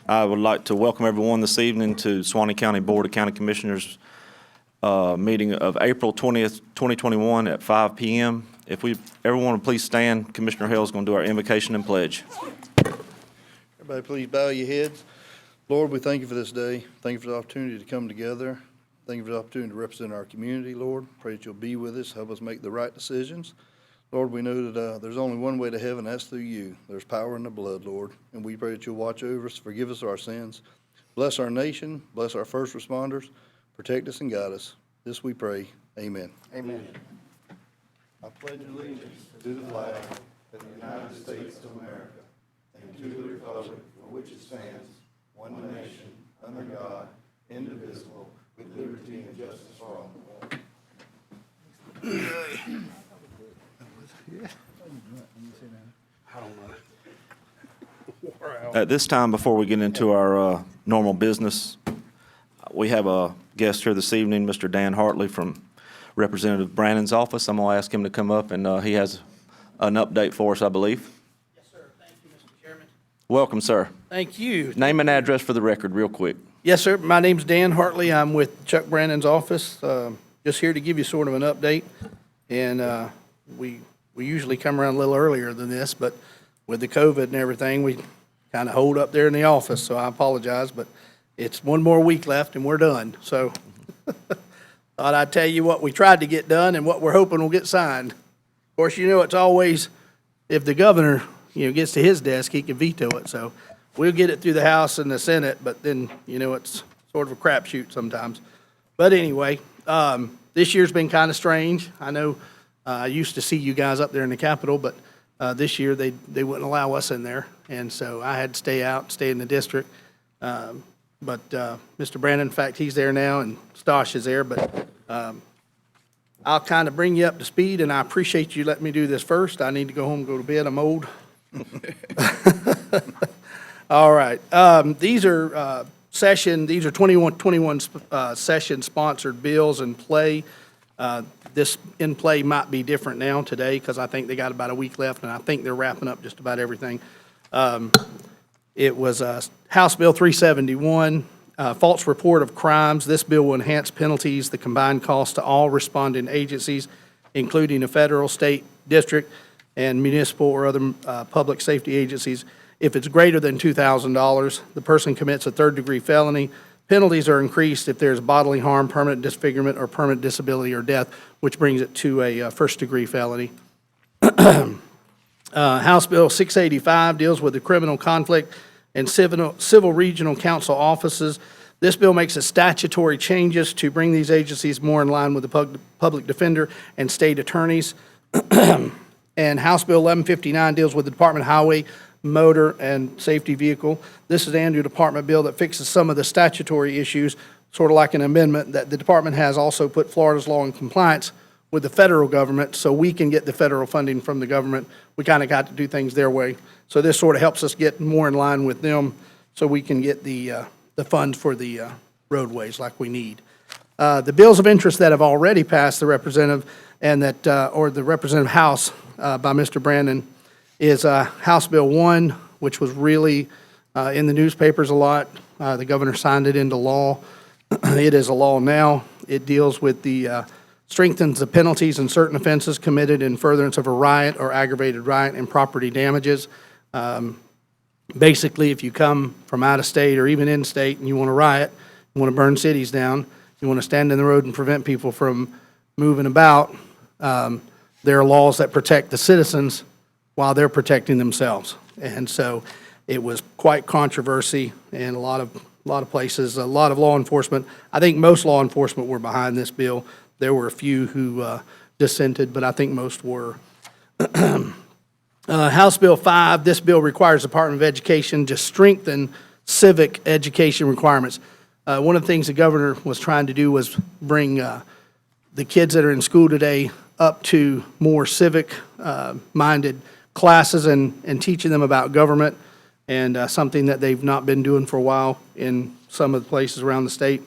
I would like to welcome everyone this evening to Suwannee County Board of County Commissioners meeting of April 20th, 2021 at 5 p.m. If everyone would please stand, Commissioner Hale is going to do our invocation and pledge. Everybody please bow your heads. Lord, we thank you for this day. Thank you for the opportunity to come together. Thank you for the opportunity to represent our community, Lord. Pray that you'll be with us, help us make the right decisions. Lord, we know that there's only one way to heaven, that's through you. There's power in the blood, Lord, and we pray that you'll watch over us, forgive us our sins. Bless our nation, bless our first responders, protect us and guide us. This we pray. Amen. Amen. I pledge allegiance to the flag of the United States of America and to the republic for which it stands, one nation, under God, indivisible, with liberty and justice for all. At this time, before we get into our normal business, we have a guest here this evening, Mr. Dan Hartley from Representative Brannon's office. I'm going to ask him to come up, and he has an update for us, I believe. Yes, sir. Thank you, Mr. Chairman. Welcome, sir. Thank you. Name and address for the record real quick. Yes, sir. My name's Dan Hartley. I'm with Chuck Brannon's office. Just here to give you sort of an update. And we usually come around a little earlier than this, but with the COVID and everything, we kind of hold up there in the office, so I apologize, but it's one more week left and we're done. So thought I'd tell you what we tried to get done and what we're hoping will get signed. Of course, you know, it's always, if the governor, gets to his desk, he can veto it. So we'll get it through the House and the Senate, but then, it's sort of a crapshoot sometimes. But anyway, this year's been kind of strange. I know I used to see you guys up there in the Capitol, but this year they wouldn't allow us in there. And so I had to stay in the district. But Mr. Brannon, in fact, he's there now, and Stosh is there. But I'll kind of bring you up to speed, and I appreciate you letting me do this first. I need to go home and go to bed. I'm old. All right. These are 21 session-sponsored bills in play. This in play might be different now today because I think they got about a week left, and I think they're wrapping up just about everything. It was House Bill 371, false report of crimes. This bill will enhance penalties, the combined cost to all responding agencies, including the federal, state, district, and municipal or other public safety agencies. If it's greater than $2,000, the person commits a third-degree felony. Penalties are increased if there's bodily harm, permanent disfigurement, or permanent disability or death, which brings it to a first-degree felony. House Bill 685 deals with the criminal conflict and civil regional council offices. This bill makes a statutory changes to bring these agencies more in line with the public defender and state attorneys. And House Bill 1159 deals with the Department of Highway, Motor, and Safety Vehicle. This is the annual department bill that fixes some of the statutory issues, sort of like an amendment that the department has also put Florida's law in compliance with the federal government so we can get the federal funding from the government. We kind of got to do things their way. So this sort of helps us get more in line with them so we can get the funds for the roadways like we need. The bills of interest that have already passed the representative and that, or the representative House by Mr. Brannon is House Bill 1, which was really in the newspapers a lot. The governor signed it into law. It is a law now. It deals with the strengthens the penalties in certain offenses committed in furtherance of a riot or aggravated riot and property damages. Basically, if you come from out of state or even in state and you want to riot, you want to burn cities down, you want to stand in the road and prevent people from moving about, there are laws that protect the citizens while they're protecting themselves. And so it was quite controversy in a lot of places, a lot of law enforcement. I think most law enforcement were behind this bill. There were a few who dissented, but I think most were. House Bill 5, this bill requires the Department of Education to strengthen civic education requirements. One of the things the governor was trying to do was bring the kids that are in school today up to more civic-minded classes and teaching them about government, and something that they've not been doing for a while in some of the places around the state.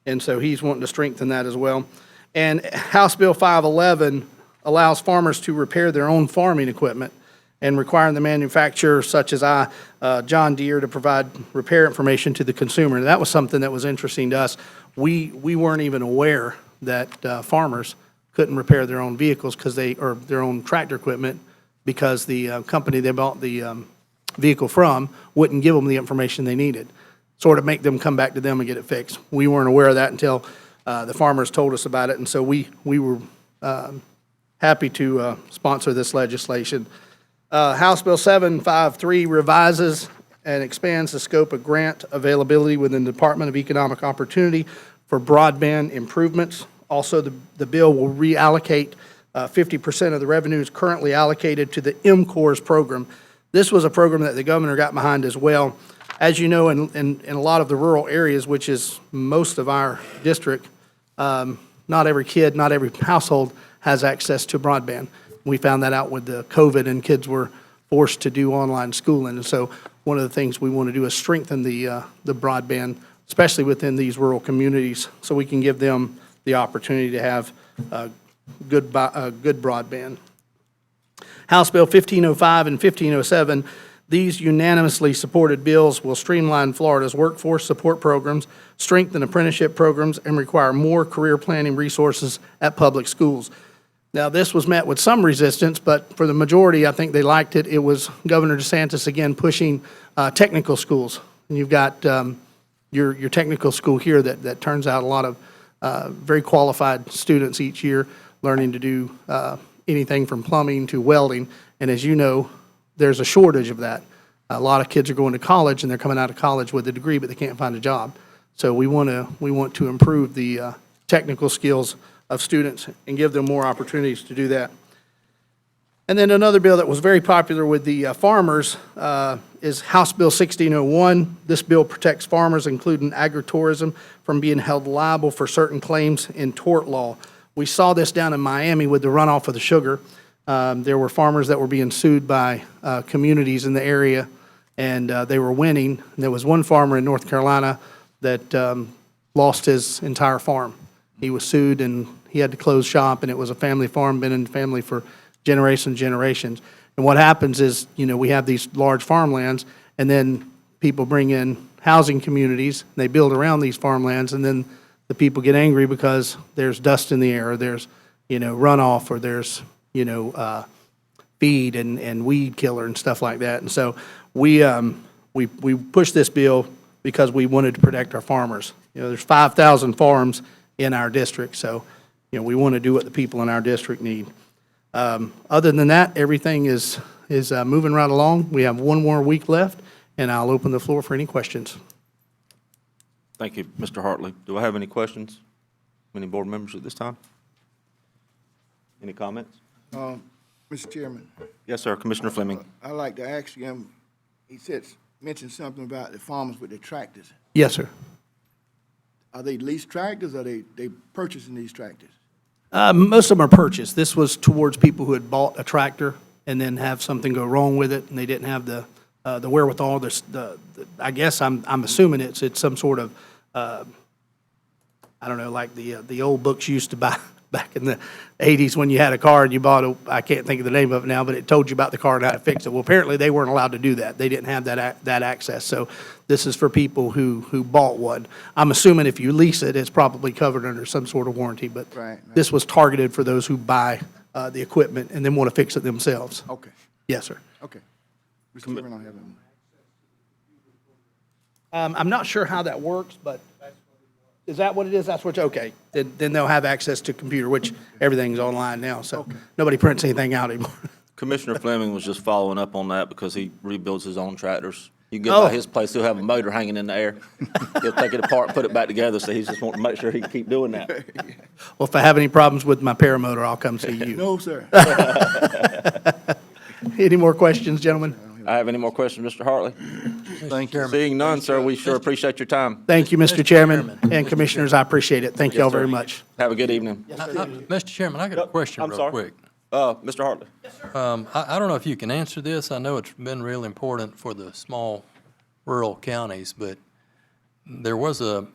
And so he's wanting to strengthen that as well. And House Bill 511 allows farmers to repair their own farming equipment. and requiring the manufacturer, such as John Deere, to provide repair information to the consumer. And that was something that was interesting to us. We weren't even aware that farmers couldn't repair their own vehicles or their own tractor equipment, because the company they bought the vehicle from wouldn't give them the information they needed, sort of make them come back to them and get it fixed. We weren't aware of that until the farmers told us about it, and so we were happy to sponsor this legislation. House Bill 753 revises and expands the scope of grant availability within the Department of Economic Opportunity for broadband improvements. Also, the bill will reallocate 50% of the revenues currently allocated to the MCORS program. This was a program that the governor got behind as well. As you know, in a lot of the rural areas, which is most of our district, not every kid, not every household has access to broadband. We found that out with the COVID, and kids were forced to do online schooling. And so one of the things we want to do is strengthen the broadband, especially within these rural communities, so we can give them the opportunity to have good broadband. House Bill 1505 and 1507, these unanimously supported bills will streamline Florida's workforce support programs, strengthen apprenticeship programs, and require more career planning resources at public schools. Now, this was met with some resistance, but for the majority, I think they liked it. It was Governor DeSantis, again, pushing technical schools. And you've got your technical school here that turns out a lot of very qualified students each year learning to do anything from plumbing to welding. And as you know, there's a shortage of that. A lot of kids are going to college, and they're coming out of college with a degree, but they can't find a job. So we want to improve the technical skills of students and give them more opportunities to do that. And then another bill that was very popular with the farmers is House Bill 1601. This bill protects farmers, including agritourism, from being held liable for certain claims in tort law. We saw this down in Miami with the runoff of the sugar. There were farmers that were being sued by communities in the area, and they were winning. And there was one farmer in North Carolina that lost his entire farm. He was sued, and he had to close shop, and it was a family farm, been in the family for generations and generations. And what happens is, we have these large farmlands, and then people bring in housing communities, and they build around these farmlands, and then the people get angry because there's dust in the air, or there's, runoff, or there's, feed and weed killer and stuff like that. And so we pushed this bill because we wanted to protect our farmers. There's 5,000 farms in our district, so, we want to do what the people in our district need. Other than that, everything is moving right along. We have one more week left, and I'll open the floor for any questions. Thank you, Mr. Hartley. Do I have any questions? Any board members at this time? Any comments? Mr. Chairman, Yes, sir. Commissioner Fleming. I'd like to ask him, he mentioned something about the farmers with the tractors. Yes, sir. Are they leased tractors, or they purchasing these tractors? Most of them are purchased. This was towards people who had bought a tractor and then have something go wrong with it, and they didn't have the wherewithal. I guess I'm assuming it's some sort of I don't know, like the old books used to buy back in the 80s when you had a car and you bought I can't think of the name of it now, but it told you about the car and how to fix it. Well, apparently they weren't allowed to do that. They didn't have that access. So this is for people who bought one. I'm assuming if you lease it, it's probably covered under some sort of warranty, but Right. This was targeted for those who buy the equipment and then want to fix it themselves. Okay, Yes, sir. okay. Mr. Chairman, I don't have any. I'm not sure how that works, but is that what it is? That's what, okay. Then they'll have access to computer, which everything's online now, so nobody prints anything out anymore. Commissioner Fleming was just following up on that because he rebuilds his own tractors. You can go by his place, he'll have a motor hanging in the air. He'll take it apart, put it back together, so he's just wanting to make sure he can keep doing that. Well, if I have any problems with my paramotor, I'll come see you. No, sir. Any more questions, gentlemen? I have any more questions, Mr. Hartley? Thank you. Seeing none, sir, we sure appreciate your time. Thank you, Mr. Chairman and Commissioners. I appreciate it. Thank you all Yes, sir. very much. Have a good evening. Mr. Chairman, I got a question I'm real sorry. quick. Mr. Hartley? I don't know if you can answer this. I know it's been real important for the small rural counties, but there was a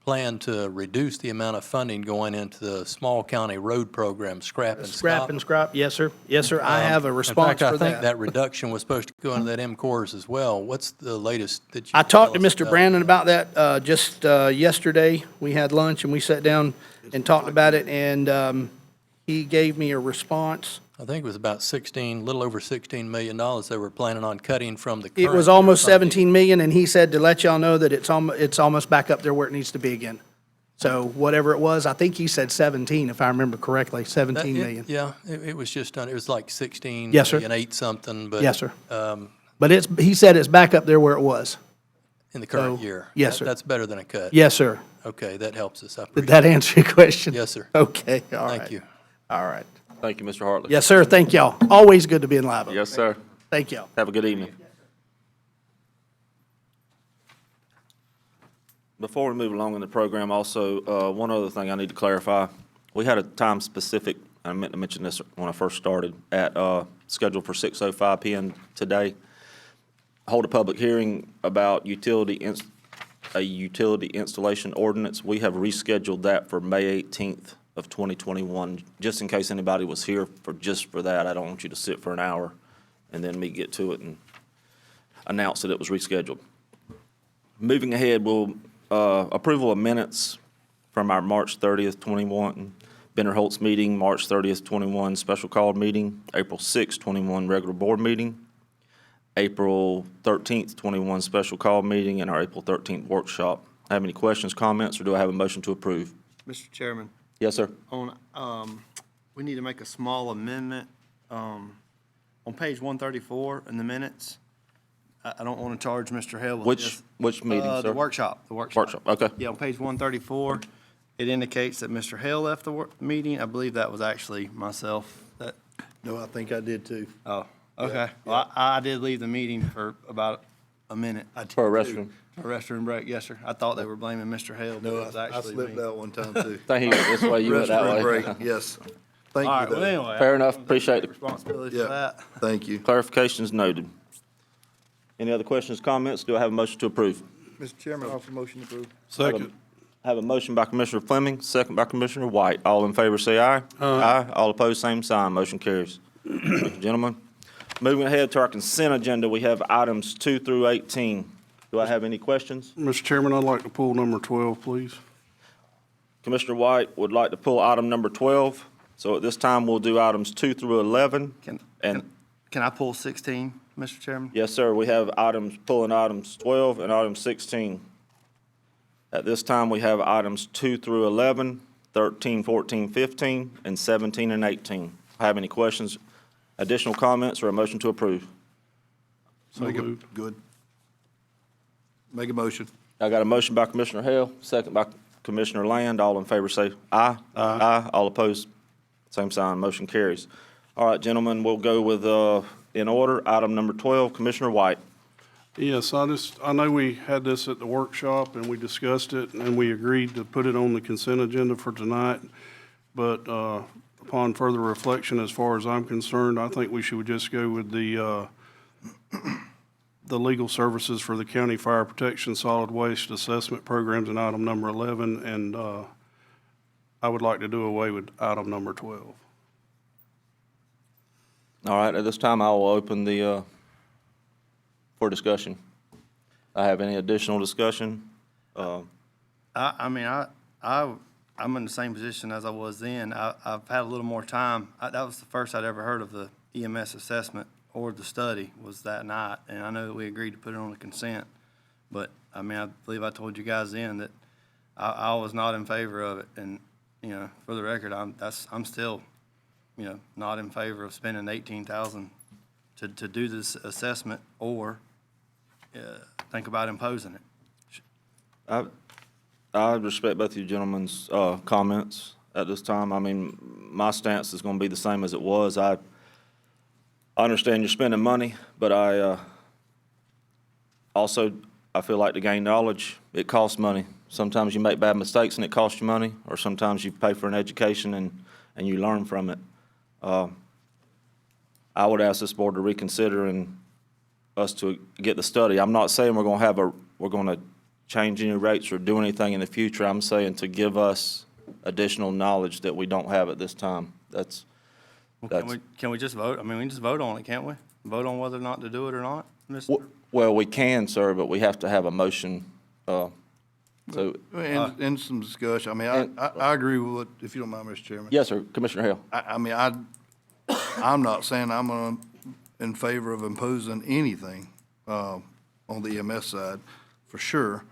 plan to reduce the amount of funding going into the small county road program, scrap and Scrap stop. and scrap, yes, sir. Yes, sir. I have a response In fact, I for think that. that reduction was supposed to go into that M-Cores as well. What's the latest that you? I can talked to tell us Mr. Brandon about that just yesterday. We had lunch and we sat down and talked about it, and he gave me a response. I think it was about little over $16 million they were planning on cutting from the current. It was year almost funding. 17 million, and he said to let y'all know that it's almost back up there where it needs to be again. So whatever it was, I think he said 17, if I remember correctly, 17 million. Yeah, it was just done, it was like 16 Yes, sir. million, 8 something, but. Yes, sir. But he said it's back up there where it was. In the current So, year. yes, sir. That's better than a cut. Yes, sir. Okay, that helps us. I Did appreciate that answer your question? Yes, sir. Okay, all right. Thank you. All right. Thank you, Mr. Hartley. Yes, sir. Thank y'all. Always good to be in Live Oak. Yes, sir. Thank y'all. Have a good evening. Before we move along in the program, also, one other thing I need to clarify. We had a time specific, I meant to mention this when I first started, scheduled for 6:05 PM today. Hold a public hearing about a utility installation ordinance. We have rescheduled that for May 18th of 2021, just in case anybody was here for that. I don't want you to sit for an hour and then me get to it and announce that it was rescheduled. Moving ahead, we'll approval of minutes from our March 30th, 21 Benner Holtz meeting, March 30th, 21 special called meeting, April 6th, 21 regular board meeting, April 13th, 21 special call meeting, and our April 13th workshop. Have any questions, comments, or do I have a motion to approve? Mr. Chairman, Yes, sir. we need to make a small amendment, on page 134 in the minutes. I don't want to charge Mr. Hale with this. Which meeting, sir? The workshop. Workshop, okay. Yeah, on page 134, it indicates that Mr. Hale left the meeting. I believe that was actually myself that, No, I think I did too. oh, okay. Well, I did leave the meeting for about a minute. For a restroom. A restroom break, yes, sir. I thought they were blaming Mr. Hale, but No, it was I actually slipped me. out one time too. Thank you, this way you went that Restroom way. break, yes. Thank All you, right, well, though. anyway. Fair I enough. don't take Appreciate it. Responsibility for Yeah, that. thank you. Clarifications noted. Any other questions, comments? Do I have a motion to approve? Mr. Chairman, offer motion to approve. Second. Have a motion by Commissioner Fleming, second by Commissioner White. All in favor, say aye. Aye. All opposed, same sign. Motion carries. Thank you, gentlemen. Moving ahead to our consent agenda, we have items 2 through 18. Do I have any questions? Mr. Chairman, I'd like to pull number 12, please. Commissioner White would like to pull item number 12. So at this time, we'll do items 2 through 11. And, Can I pull 16, Mr. Chairman? yes, sir, we have pulling items 12 and item 16. At this time, we have items 2 through 11, 13, 14, 15, and 17 and 18. Have any questions, additional comments, or a motion to approve? So Make it moved. good. Make a motion. I got a motion by Commissioner Hale, second by Commissioner Land. All in favor say aye. Aye. All opposed, same sign. Motion carries. All right, gentlemen, we'll go with, in order, item number 12, Commissioner White. Yes, I know we had this at the workshop and we discussed it and we agreed to put it on the consent agenda for tonight. But upon further reflection, as far as I'm concerned, I think we should just go with the legal services for the county fire protection solid waste assessment programs in item number 11. And I would like to do away with item number 12. All right, at this time, I will open the, for discussion. I have any additional discussion? I'm in the same position as I was then. I've had a little more time. That was the first I'd ever heard of the EMS assessment or the study was that night, and I know that we agreed to put it on the consent. But, I believe I told you guys then that I was not in favor of it, and, for the record, I'm still, not in favor of spending $18,000 to do this assessment or think about imposing it. I respect both of you gentlemen's comments at this time. My stance is going to be the same as it was. I understand you're spending money, but I feel like to gain knowledge, it costs money. Sometimes you make bad mistakes and it costs you money, or sometimes you pay for an education and you learn from it. I would ask this board to reconsider and us to get the study. I'm not saying we're going to change any rates or do anything in the future. I'm saying to give us additional knowledge that we don't have at this time. That's, Can we just vote? I mean, we can just vote on it, can't we? Vote on whether or not to do it or not, Mr.? well, we can, sir, but we have to have a motion, so. And some discussion. I mean, I agree with what, if you don't mind, Mr. Chairman. Yes, sir, Commissioner Hale. I'm not saying I'm in favor of imposing anything on the EMS side, for sure.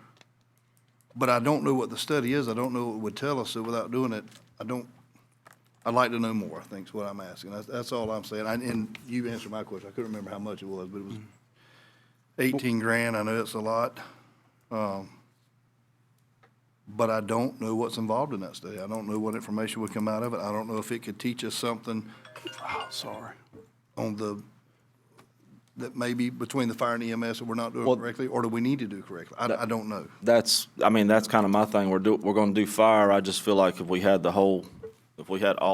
But I don't know what the study is. I don't know what it would tell us, so without doing it, I'd like to know more, I think is what I'm asking. That's all I'm saying. And you answered my question. I couldn't remember how much it was, but it was 18 grand. I know it's a lot. But I don't know what's involved in that study. I don't know what information would come out of it. I don't know if it could teach us something that maybe between the fire and EMS that we're not doing correctly, or do we need to do correctly? I don't know. That's kind of my thing. We're going to do fire. I just feel like if we had all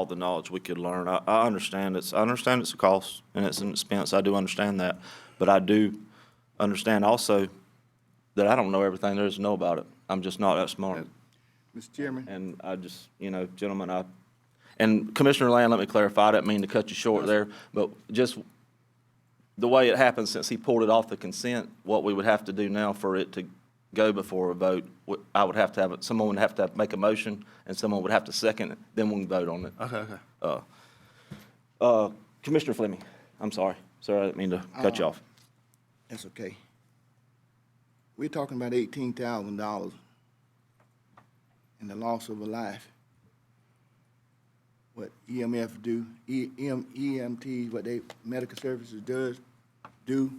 the knowledge we could learn, I understand it's a cost and it's an expense. I do understand that. But I do understand also that I don't know everything there is to know about it. I'm just not that smart. Mr. Chairman? And I just, gentlemen, and Commissioner Land, let me clarify, I didn't mean to cut you short there, but just the way it happened, since he pulled it off the consent, what we would have to do now for it to go before a vote, I would have to have someone would have to make a motion, and someone would have to second it, then we can vote on it. Okay. Commissioner Fleming, I'm sorry. Sir, I didn't mean to cut you off. That's okay. We're talking about $18,000 and the loss of a life. What EMF do, EMT, what they, medical services do,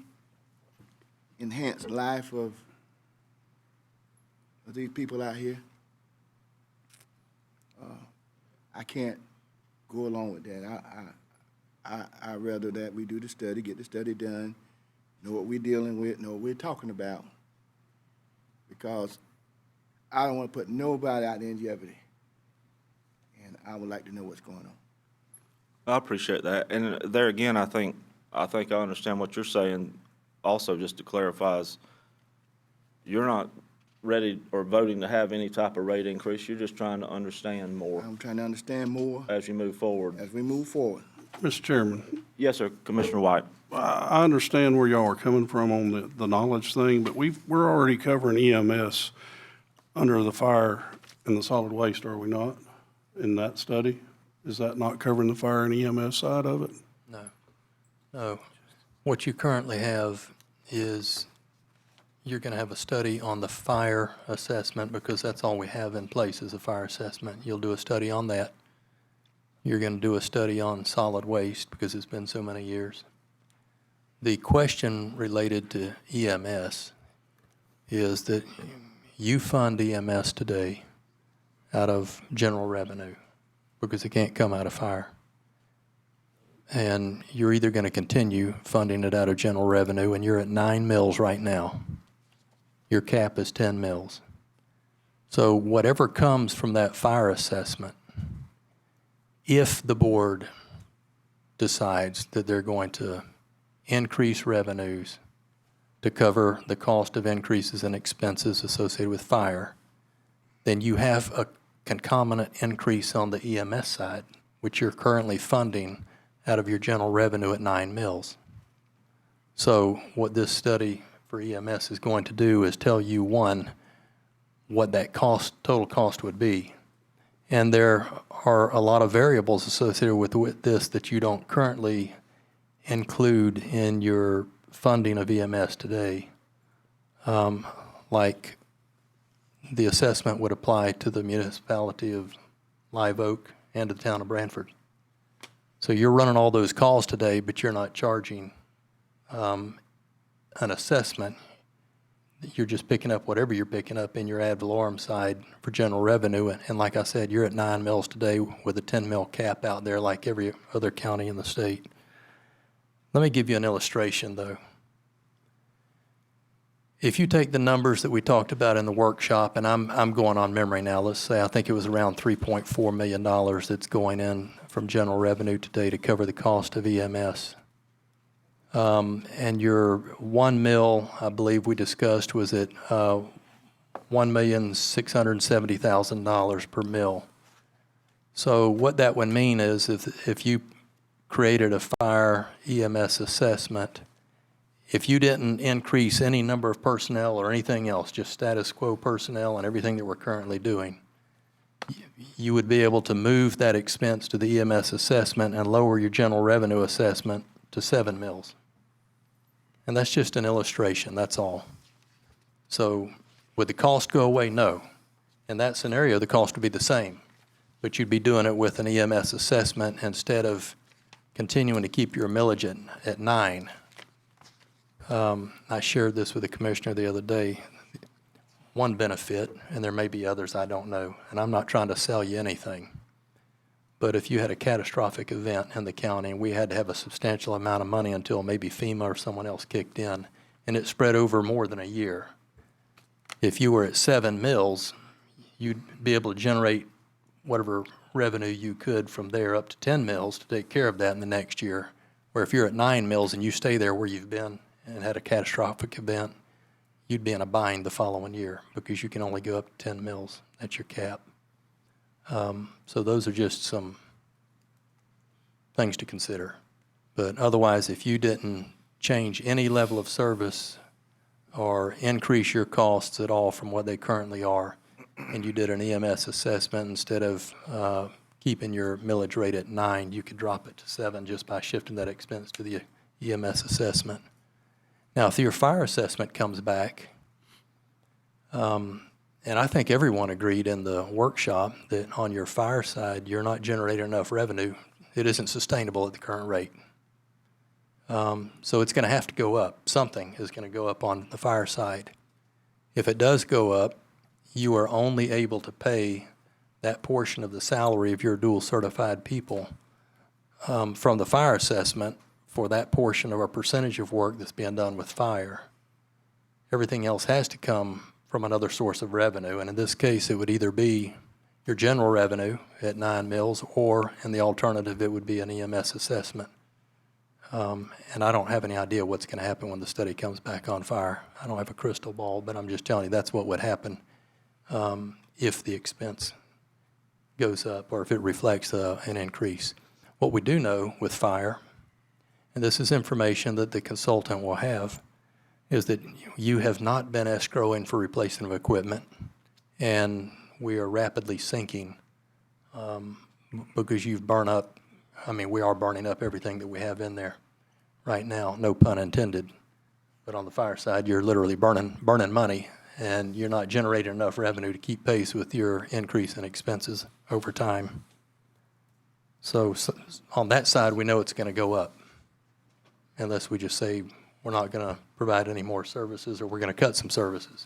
enhance the life of these people out here. I can't go along with that. I rather that we do the study, get the study done, know what we're dealing with, know what we're talking about, because I don't want to put nobody out there in jeopardy, and I would like to know what's going on. I appreciate that. And there again, I think I understand what you're saying. Also, just to clarify, is you're not ready or voting to have any type of rate increase. You're just trying to understand more I'm trying to understand more as you move forward. as we move forward. Mr. Chairman, Yes, sir, Commissioner White. I understand where y'all are coming from on the knowledge thing, but we're already covering EMS under the fire and the solid waste, are we not, in that study? Is that not covering the fire and EMS side of it? No. What you currently have is you're going to have a study on the fire assessment, because that's all we have in place is a fire assessment. You'll do a study on that. You're going to do a study on solid waste because it's been so many years. The question related to EMS is that you fund EMS today out of general revenue because it can't come out of fire. And you're either going to continue funding it out of general revenue, and you're at 9 mills right now. Your cap is 10 mills. So whatever comes from that fire assessment, if the board decides that they're going to increase revenues to cover the cost of increases in expenses associated with fire, then you have a concomitant increase on the EMS side, which you're currently funding out of your general revenue at 9 mills. So what this study for EMS is going to do is tell you, one, what that total cost would be. And there are a lot of variables associated with this that you don't currently include in your funding of EMS today. Like the assessment would apply to the municipality of Live Oak and to the town of Branford. So you're running all those calls today, but you're not charging an assessment. You're just picking up whatever you're picking up in your ad valorem side for general revenue. And like I said, you're at 9 mills today with a 10 mil cap out there like every other county in the state. Let me give you an illustration, though. If you take the numbers that we talked about in the workshop, and I'm going on memory now, let's say I think it was around $3.4 million that's going in from general revenue today to cover the cost of EMS. And your 1 mil, I believe we discussed, was at $1,670,000 per mill. So what that would mean is if you created a fire EMS assessment, if you didn't increase any number of personnel or anything else, just status quo personnel and everything that we're currently doing, you would be able to move that expense to the EMS assessment and lower your general revenue assessment to 7 mills. And that's just an illustration, that's all. So would the cost go away? No. In that scenario, the cost would be the same, but you'd be doing it with an EMS assessment instead of continuing to keep your millage at 9. I shared this with the commissioner the other day. One benefit, and there may be others I don't know, and I'm not trying to sell you anything, but if you had a catastrophic event in the county and we had to have a substantial amount of money until maybe FEMA or someone else kicked in, and it spread over more than a year, if you were at 7 mills, you'd be able to generate whatever revenue you could from there up to 10 mills to take care of that in the next year. Where if you're at 9 mills and you stay there where you've been and had a catastrophic event, you'd be in a bind the following year because you can only go up to 10 mills. That's your cap. So those are just some things to consider. But otherwise, if you didn't change any level of service or increase your costs at all from what they currently are, and you did an EMS assessment instead of keeping your millage rate at 9, you could drop it to 7 just by shifting that expense to the EMS assessment. Now, if your fire assessment comes back, and I think everyone agreed in the workshop that on your fire side, you're not generating enough revenue. It isn't sustainable at the current rate. So it's going to have to go up. Something is going to go up on the fire side. If it does go up, you are only able to pay that portion of the salary of your dual certified people from the fire assessment for that portion of a percentage of work that's being done with fire. Everything else has to come from another source of revenue, and in this case, it would either be your general revenue at 9 mills, or in the alternative, it would be an EMS assessment. And I don't have any idea what's going to happen when the study comes back on fire. I don't have a crystal ball, but I'm just telling you that's what would happen if the expense goes up or if it reflects an increase. What we do know with fire, and this is information that the consultant will have, is that you have not been escrowing for replacement of equipment, and we are rapidly sinking because you've burned up, we are burning up everything that we have in there right now, no pun intended. But on the fire side, you're literally burning money, and you're not generating enough revenue to keep pace with your increase in expenses over time. So on that side, we know it's going to go up, unless we just say we're not going to provide any more services or we're going to cut some services.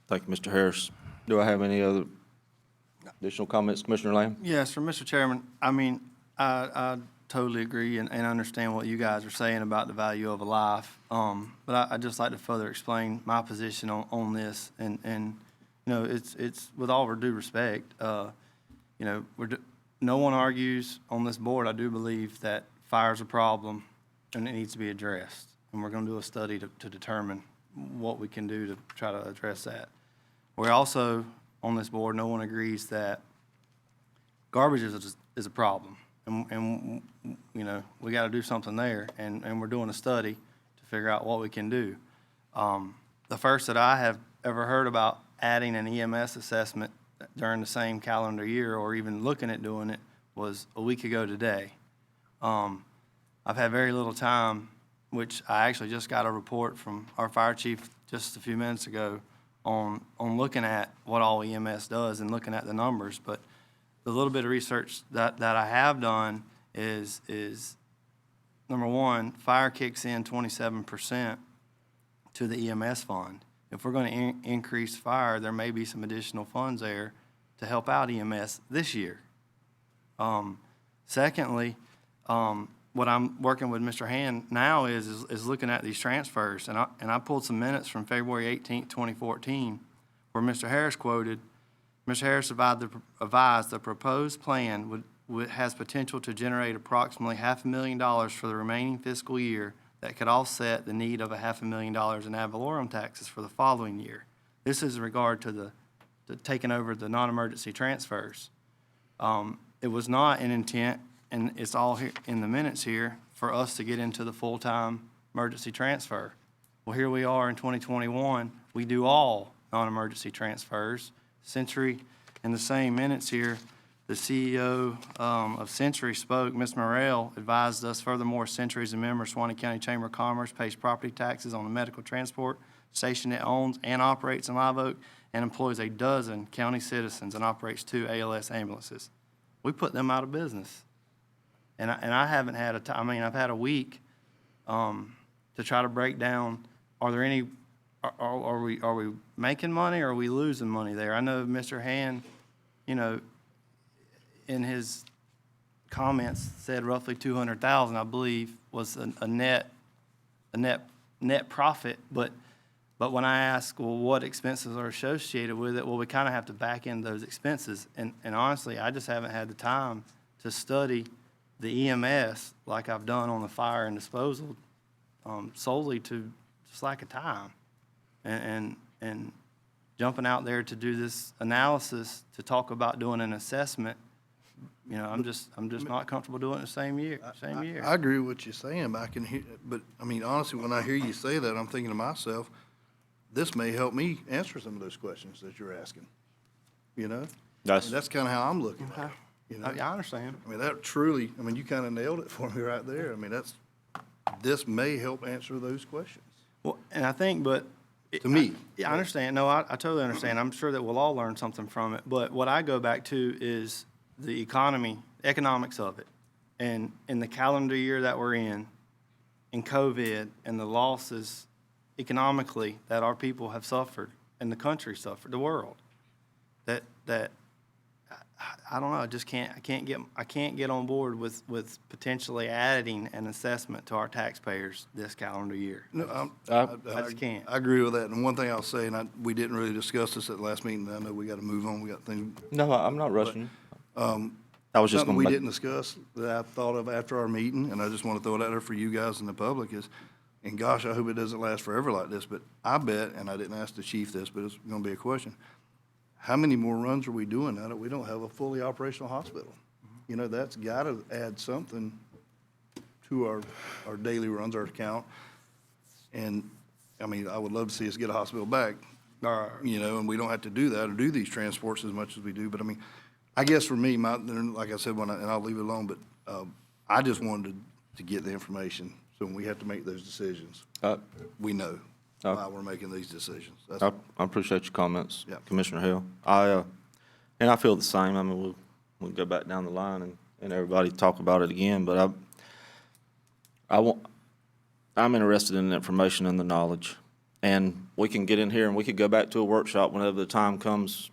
Thank you, Mr. Harris. Do I have any other additional comments, Commissioner Lamb? Yes, sir, Mr. Chairman, I totally agree and understand what you guys are saying about the value of a life. But I'd just like to further explain my position on this. And it's with all due respect, no one argues on this board. I do believe that fire's a problem and it needs to be addressed. And we're going to do a study to determine what we can do to try to address that. We're also, on this board, no one agrees that garbage is a problem. And we got to do something there, and we're doing a study to figure out what we can do. The first that I have ever heard about adding an EMS assessment during the same calendar year or even looking at doing it was a week ago today. I've had very little time, which I actually just got a report from our fire chief just a few minutes ago on looking at what all EMS does and looking at the numbers. But the little bit of research that I have done is number one, fire kicks in 27% to the EMS fund. If we're going to increase fire, there may be some additional funds there to help out EMS this year. Secondly, what I'm working with Mr. Hand now is looking at these transfers, and I pulled some minutes from February 18th, 2014, where Mr. Harris quoted, Mr. Harris advised the proposed plan has potential to generate approximately $500,000 for the remaining fiscal year that could offset the need of $500,000 in ad valorem taxes for the following year. This is in regard to the taking over the non-emergency transfers. It was not an intent, and it's all here in the minutes here, for us to get into the full-time emergency transfer. Well, here we are in 2021, we do all non-emergency transfers. Century, in the same minutes here, the CEO of Century spoke. Ms. Morrell advised us, furthermore, Century is a member of Suwannee County Chamber of Commerce, pays property taxes on the medical transport station it owns and operates in Live Oak, and employs 12 county citizens and operates 2 ALS ambulances. We put them out of business. And I haven't had I've had a week to try to break down, are there any, are we making money or are we losing money there? I know Mr. Hand, you know, in his comments said roughly 200,000, I believe, was a net profit, but when I ask, well, what expenses are associated with it, well, we kind of have to back in those expenses. And honestly, I just haven't had the time to study the EMS like I've done on the fire and disposal, solely to just lack of time. And jumping out there to do this analysis, to talk about doing an assessment, you know, I'm just not comfortable doing it the same year. I agree with what you're saying, but I mean, honestly, when I hear you say that, I'm thinking to myself, this may help me answer some of those questions that you're asking, you know? That's kind of how I'm looking at it, you know? I understand. I mean, that truly, I mean, you kind of nailed it for me right there. I mean, this may help answer those questions. Well, and I think, but. To me. I understand. No, I totally understand. I'm sure that we'll all learn something from it. But what I go back to is the economics of it. And in the calendar year that we're in COVID, and the losses economically that our people have suffered, and the country suffered, the world, that I don't know, I can't get on board with potentially adding an assessment to our taxpayers this calendar year. No, I just can't. I agree with that. And one thing I'll say, and we didn't really discuss this at the last meeting, I know we got to move on, we got things. No, I'm not rushing. I was just Something going we to didn't discuss that I thought of after our meeting, and I just want to throw it out there for you guys and the public is, and gosh, I hope it doesn't last forever like this, but I bet, and I didn't ask the chief this, but it's going to be a question, how many more runs are we doing now that we don't have a fully operational hospital? You know, that's got to add something to our daily runs, our account. And, I mean, I would love to see us get a hospital back, you know, and we don't have to do that or do these transports as much as we do. But, I mean, I guess for me, like I said, and I'll leave it alone, but I just wanted to get the information. So when we have to make those decisions, we know why we're making these decisions. I appreciate your comments, Yeah. Commissioner Hill. And I feel the same. I mean, we'll go back down the line and everybody talk about it again, but I'm interested in the information and the knowledge. And we can get in here and we could go back to a workshop whenever the time comes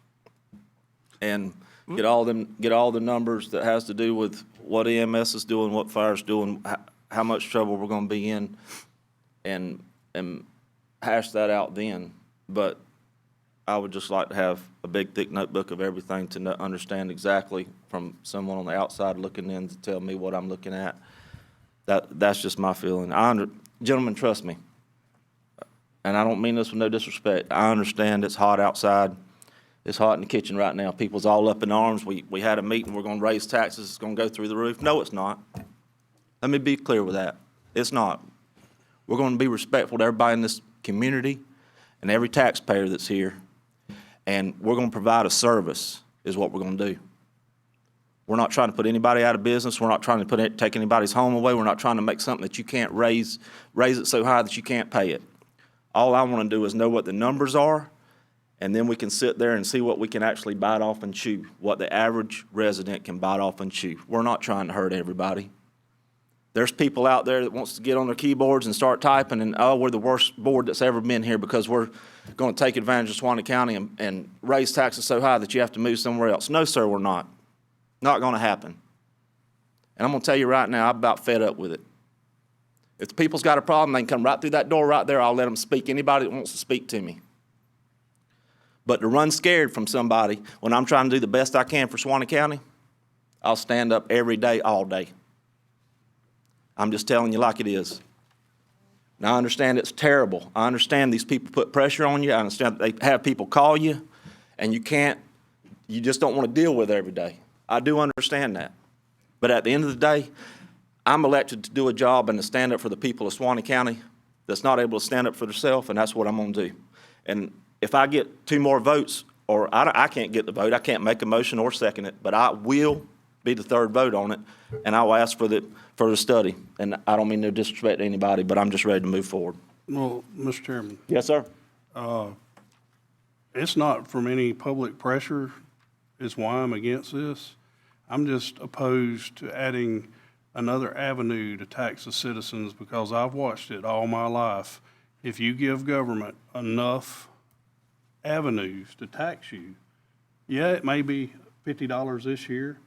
and get all the numbers that has to do with what EMS is doing, what fire's doing, how much trouble we're going to be in, and hash that out then. But I would just like to have a big, thick notebook of everything to understand exactly from someone on the outside looking in to tell me what I'm looking at. That's just my feeling. Gentlemen, trust me, and I don't mean this with no disrespect. I understand it's hot outside. It's hot in the kitchen right now. People's all up in arms. We had a meeting. We're going to raise taxes. It's going to go through the roof. No, it's not. Let me be clear with that. It's not. We're going to be respectful to everybody in this community and every taxpayer that's here, and we're going to provide a service is what we're going to do. We're not trying to put anybody out of business. We're not trying to take anybody's home away. We're not trying to make something that you can't raise it so high that you can't pay it. All I want to do is know what the numbers are, and then we can sit there and see what we can actually bite off and chew, what the average resident can bite off and chew. We're not trying to hurt everybody. There's people out there that wants to get on their keyboards and start typing and, oh, we're the worst board that's ever been here because we're going to take advantage of Suwannee County and raise taxes so high that you have to move somewhere else. No, sir, we're not. Not going to happen. And I'm going to tell you right now, I'm about fed up with it. If the people's got a problem, they can come right through that door right there. I'll let them speak. Anybody that wants to speak to me. But to run scared from somebody when I'm trying to do the best I can for Suwannee County, I'll stand up every day, all day. I'm just telling you like it is. Now, I understand it's terrible. I understand these people put pressure on you. I understand they have people call you, and you just don't want to deal with it every day. I do understand that. But at the end of the day, I'm elected to do a job and to stand up for the people of Suwannee County that's not able to stand up for themselves, and that's what I'm going to do. And if I get 2 more votes, or I can't get the vote, I can't make a motion or second it, but I will be the 3rd vote on it, and I will ask for the study. And I don't mean no disrespect to anybody, but I'm just ready to move forward. Well, Mr. Chairman, Yes, sir. it's not from any public pressure is why I'm against this. I'm just opposed to adding another avenue to tax the citizens because I've watched it all my life. If you give government enough avenues to tax you, yeah, it may be $50 this year,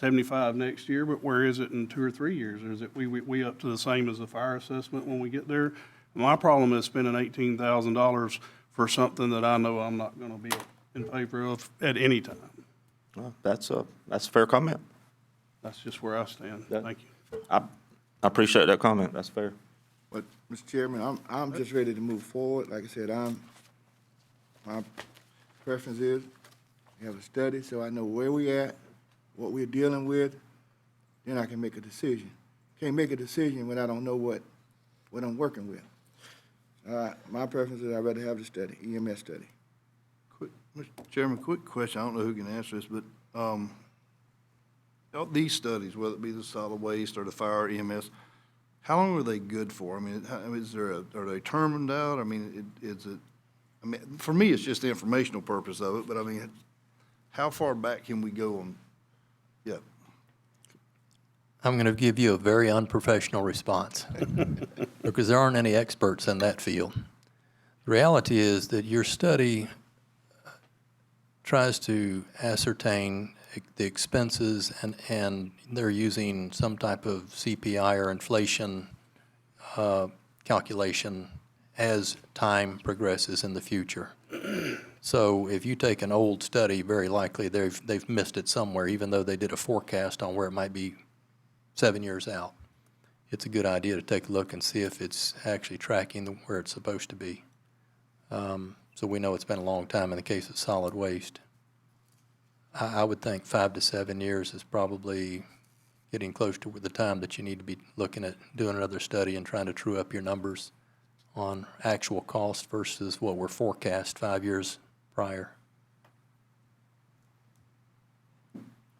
$75 next year, but where is it in 2 or 3 years? Is it we up to the same as the fire assessment when we get there? My problem is spending $18,000 for something that I know I'm not going to be in favor of at any time. Well, that's a fair comment. That's just where I stand. Yeah. Thank you. I appreciate that comment. That's fair. But, Mr. Chairman, I'm just ready to move forward. Like I said, my preference is we have a study so I know where we at, what we're dealing with, then I can make a decision. Can't make a decision when I don't know what I'm working with. My preference is I'd rather have the study, EMS study. Mr. Chairman, quick question. I don't know who can answer this, but all these studies, whether it be the solid waste or the fire EMS, how long are they good for? I mean, are they termed out? I mean, for me, it's just the informational purpose of it, but I mean, how far back can we go on? Yeah. I'm going to give you a very unprofessional response because there aren't any experts in that field. The reality is that your study tries to ascertain the expenses and they're using some type of CPI or inflation calculation as time progresses in the future. So if you take an old study, very likely they've missed it somewhere, even though they did a forecast on where it might be 7 years out. It's a good idea to take a look and see if it's actually tracking where it's supposed to be. So we know it's been a long time in the case of solid waste. I would think 5 to 7 years is probably getting close to the time that you need to be looking at doing another study and trying to true up your numbers on actual cost versus what were forecast 5 years prior.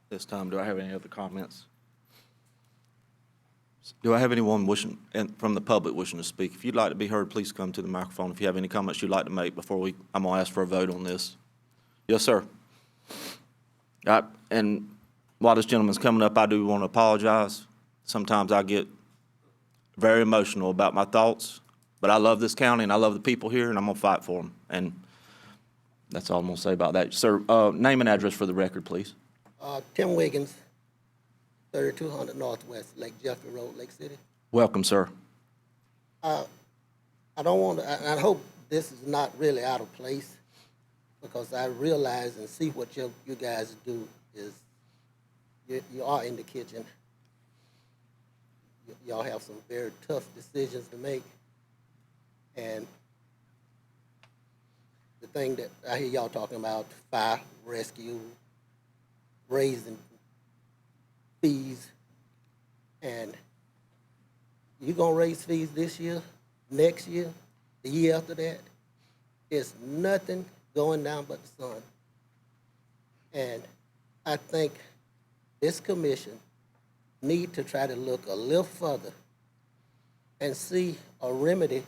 This time, do I have any other comments? Do I have anyone from the public wishing to speak? If you'd like to be heard, please come to the microphone. If you have any comments you'd like to make before I'm going to ask for a vote on this. Yes, sir. And while this gentleman's coming up, I do want to apologize. Sometimes I get very emotional about my thoughts, but I love this county and I love the people here, and I'm going to fight for them. And that's all I'm going to say about that. Sir, name and address for the record, please. Tim Wiggins, 3200 Northwest, Lake Jeffrey Road, Lake City. Welcome, sir. I don't want to, I hope this is not really out of place, because I realize and see what you guys do is you are in the kitchen. Y'all have some very tough decisions to make. And the thing that I hear y'all talking about, fire, rescue, raising fees, and you're going to raise fees this year, next year, the year after that. It's nothing going down but the sun. And I think this commission need to try to look a little further and see a remedy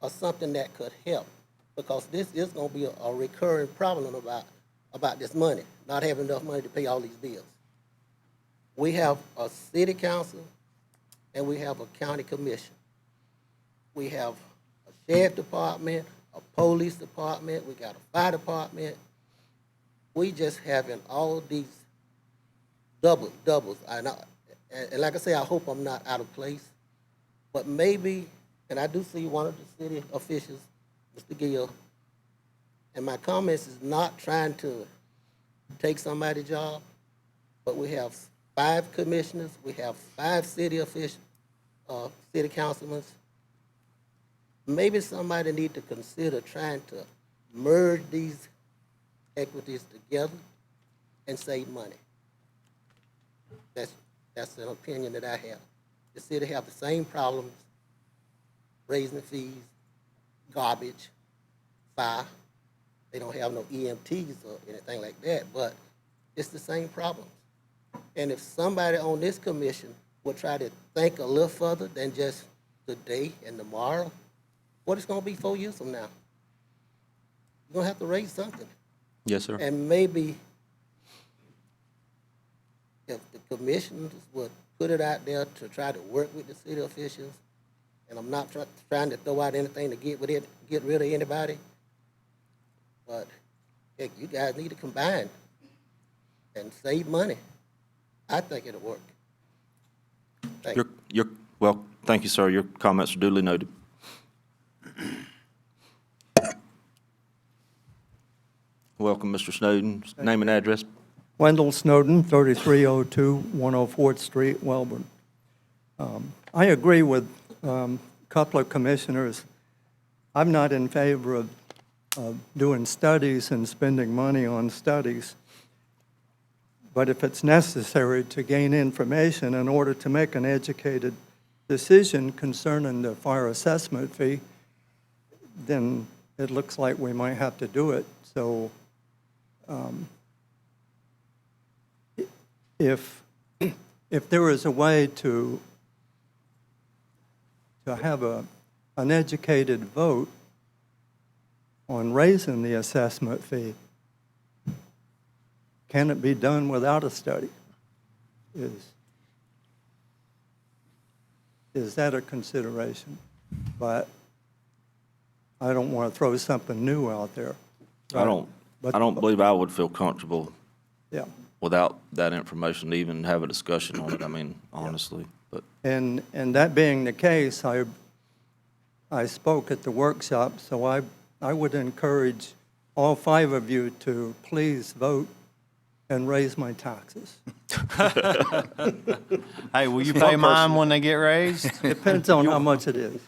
or something that could help, because this is going to be a recurring problem about this money, not having enough money to pay all these bills. We have a city council and we have a county commission. We have a sheriff department, a police department, we got a fire department. We just having all these doubles. And like I say, I hope I'm not out of place, but maybe, and I do see one of the city officials, Mr. Gill, and my comments is not trying to take somebody's job, but we have 5 commissioners, we have 5 city officials, city councilmen, maybe somebody need to consider trying to merge these equities together and save money. That's an opinion that I have. The city have the same problems, raising the fees, garbage, fire. They don't have no EMTs or anything like that, but it's the same problems. And if somebody on this commission would try to think a little further than just today and tomorrow, what it's gonna be 4 years from now? You're gonna have to raise something. Yes, sir. And maybe if the commissioners would put it out there to try to work with the city officials, and I'm not trying to throw out anything to get rid of anybody, but heck, you guys need to combine and save money. I think it'll work. Thank you. Well, thank you, sir. Your comments are duly noted. Welcome, Mr. Snowden. Name and address. Wendell Snowden, 3302 104th Street, Welborn. I agree with a couple of commissioners. I'm not in favor of doing studies and spending money on studies. But if it's necessary to gain information in order to make an educated decision concerning the fire assessment fee, then it looks like we might have to do it. So if there is a way to have an educated vote on raising the assessment fee, can it be done without a study? Is that a consideration? But I don't want to throw something new out there. I don't believe I would feel comfortable Yeah. without that information to even have a discussion on it. I mean, honestly, but And that being the case, I spoke at the workshop, so I would encourage all 5 of you to please vote and raise my taxes. Hey, will you pay mine when they get raised? Depends on how much it is.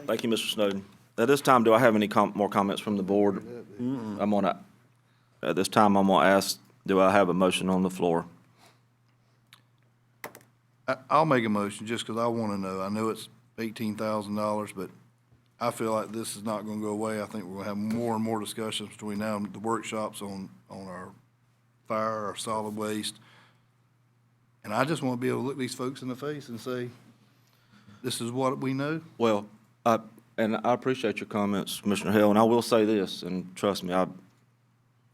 thank you, Mr. Snowden. At this time, do I have any more comments from the board? At this time, I'm gonna ask, do I have a motion on the floor? I'll make a motion just because I want to know. I know it's $18,000, but I feel like this is not going to go away. I think we're going to have more and more discussions between now and the workshops on our fire, our solid waste. And I just want to be able to look these folks in the face and say, this is what we know. Well, and I appreciate your comments, Commissioner Hill, and I will say this, and trust me,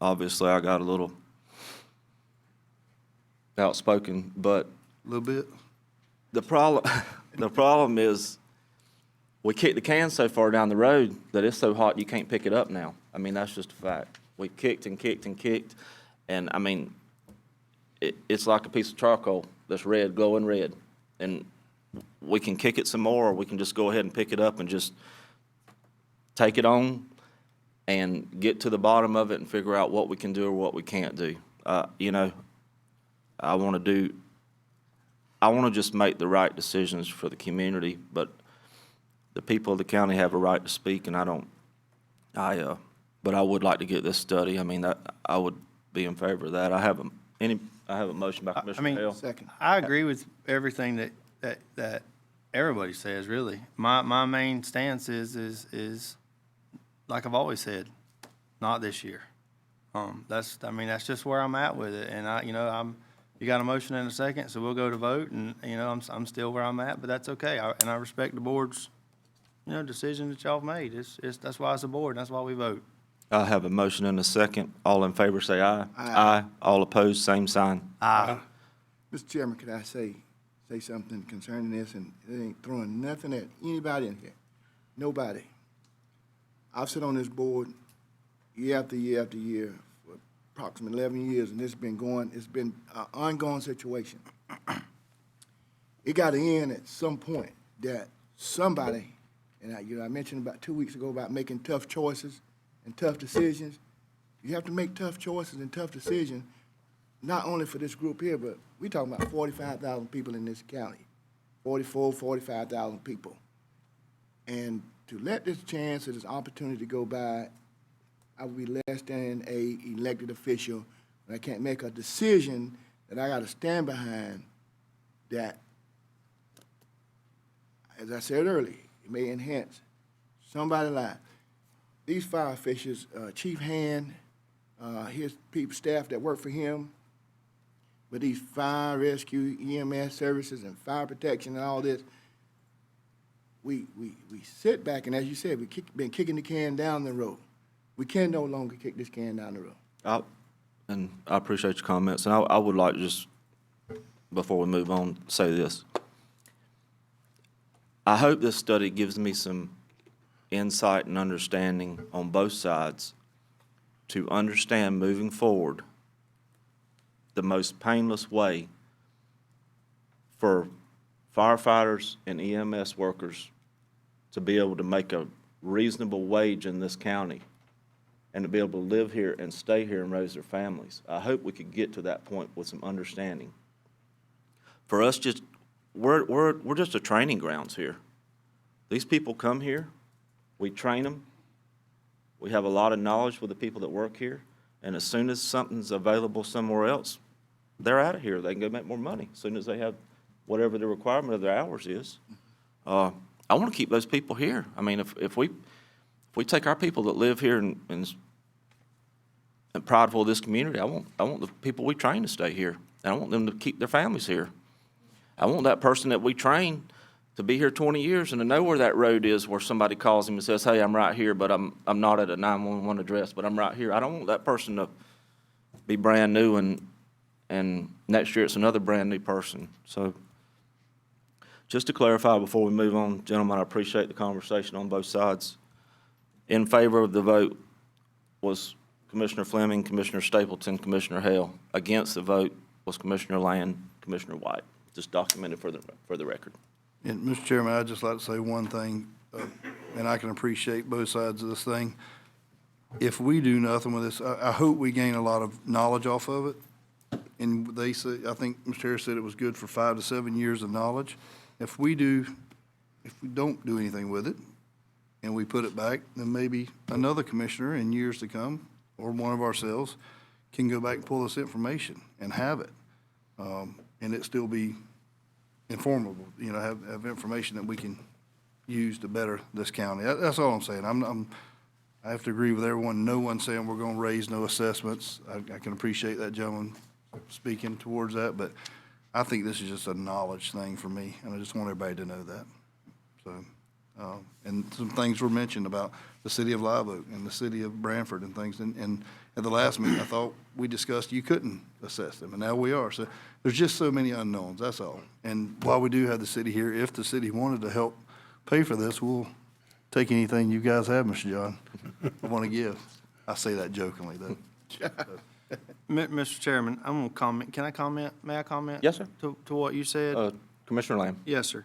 obviously I got a little outspoken, but A little bit. the problem is we kicked the can so far down the road that it's so hot you can't pick it up now. I mean, that's just a fact. We kicked and kicked and kicked, and I mean, it's like a piece of charcoal that's red, glowing red, and we can kick it some more, or we can just go ahead and pick it up and just take it on and get to the bottom of it and figure out what we can do or what we can't do. You know, I want to just make the right decisions for the community, but the people of the county have a right to speak, and but I would like to get this study. I mean, I would be in favor of that. I have a motion by Commissioner Hill. Second. I agree with everything that everybody says, really. My main stance is like I've always said, not this year. That's just where I'm at with it. And you got a motion in a second, so we'll go to vote, and, I'm still where I'm at, but that's okay. And I respect the board's, decision that y'all have made. That's why it's a board, and that's why we vote. I have a motion and a second. All in favor say aye. Aye. All opposed, same sign. Aye. Mr. Chairman, could I say something concerning this, and it ain't throwing nothing at anybody in here, nobody. I've sat on this board year after year after year for approximately 11 years, and it's been an ongoing situation. It got to end at some point that somebody, and I mentioned about 2 weeks ago about making tough choices and tough decisions. You have to make tough choices and tough decisions, not only for this group here, but we're talking about 45,000 people in this county, 45,000 people. And to let this chance or this opportunity go by, I would be less than a elected official, and I can't make a decision that I gotta stand behind that, as I said earlier, it may enhance somebody's life. These fire officials, Chief Hand, his people, staff that work for him, with these fire rescue, EMS services and fire protection and all this, we sit back, and as you said, been kicking the can down the road. We can no longer kick this can down the road. I appreciate your comments, and I would like to just, before we move on, say this. I hope this study gives me some insight and understanding on both sides to understand moving forward the most painless way for firefighters and EMS workers to be able to make a reasonable wage in this county and to be able to live here and stay here and raise their families. I hope we could get to that point with some understanding. For us, we're just a training grounds here. These people come here, we train them, we have a lot of knowledge with the people that work here, and as soon as something's available somewhere else, they're out of here. They can go make more money as soon as they have whatever the requirement of their hours is. I want to keep those people here. I mean, if we take our people that live here and prideful of this community, I want the people we train to stay here. And I want them to keep their families here. I want that person that we train to be here 20 years and to know where that road is where somebody calls him and says, hey, I'm right here, but I'm not at a 911 address, but I'm right here. I don't want that person to be brand new and next year it's another brand new person. So just to clarify before we move on, gentlemen, I appreciate the conversation on both sides. In favor of the vote was Commissioner Fleming, Commissioner Stapleton, Commissioner Hale. Against the vote was Commissioner Land, Commissioner White. Just documented for the record. And Mr. Chairman, I'd just like to say one thing, and I can appreciate both sides of this thing. If we do nothing with this, I hope we gain a lot of knowledge off of it. And they say, I think Mr. Harris said it was good for 5 to 7 years of knowledge. If we don't do anything with it, and we put it back, then maybe another commissioner in years to come, or one of ourselves, can go back and pull this information and have it. And it still be informative, have information that we can use to better this county. That's all I'm saying. I have to agree with everyone. No one's saying we're going to raise no assessments. I can appreciate that gentleman speaking towards that, but I think this is just a knowledge thing for me, and I just want everybody to know that. So, and some things were mentioned about the city of Live Oak and the city of Branford and things. And at the last meeting, I thought we discussed you couldn't assess them, and now we are. So there's just so many unknowns, that's all. And while we do have the city here, if the city wanted to help pay for this, we'll take anything you guys have, Mr. John, want to give. I say that jokingly, though. Mr. Chairman, I'm going to comment. Can I comment? May I comment? Yes, sir. To what you said? Commissioner Lamb. Yes, sir.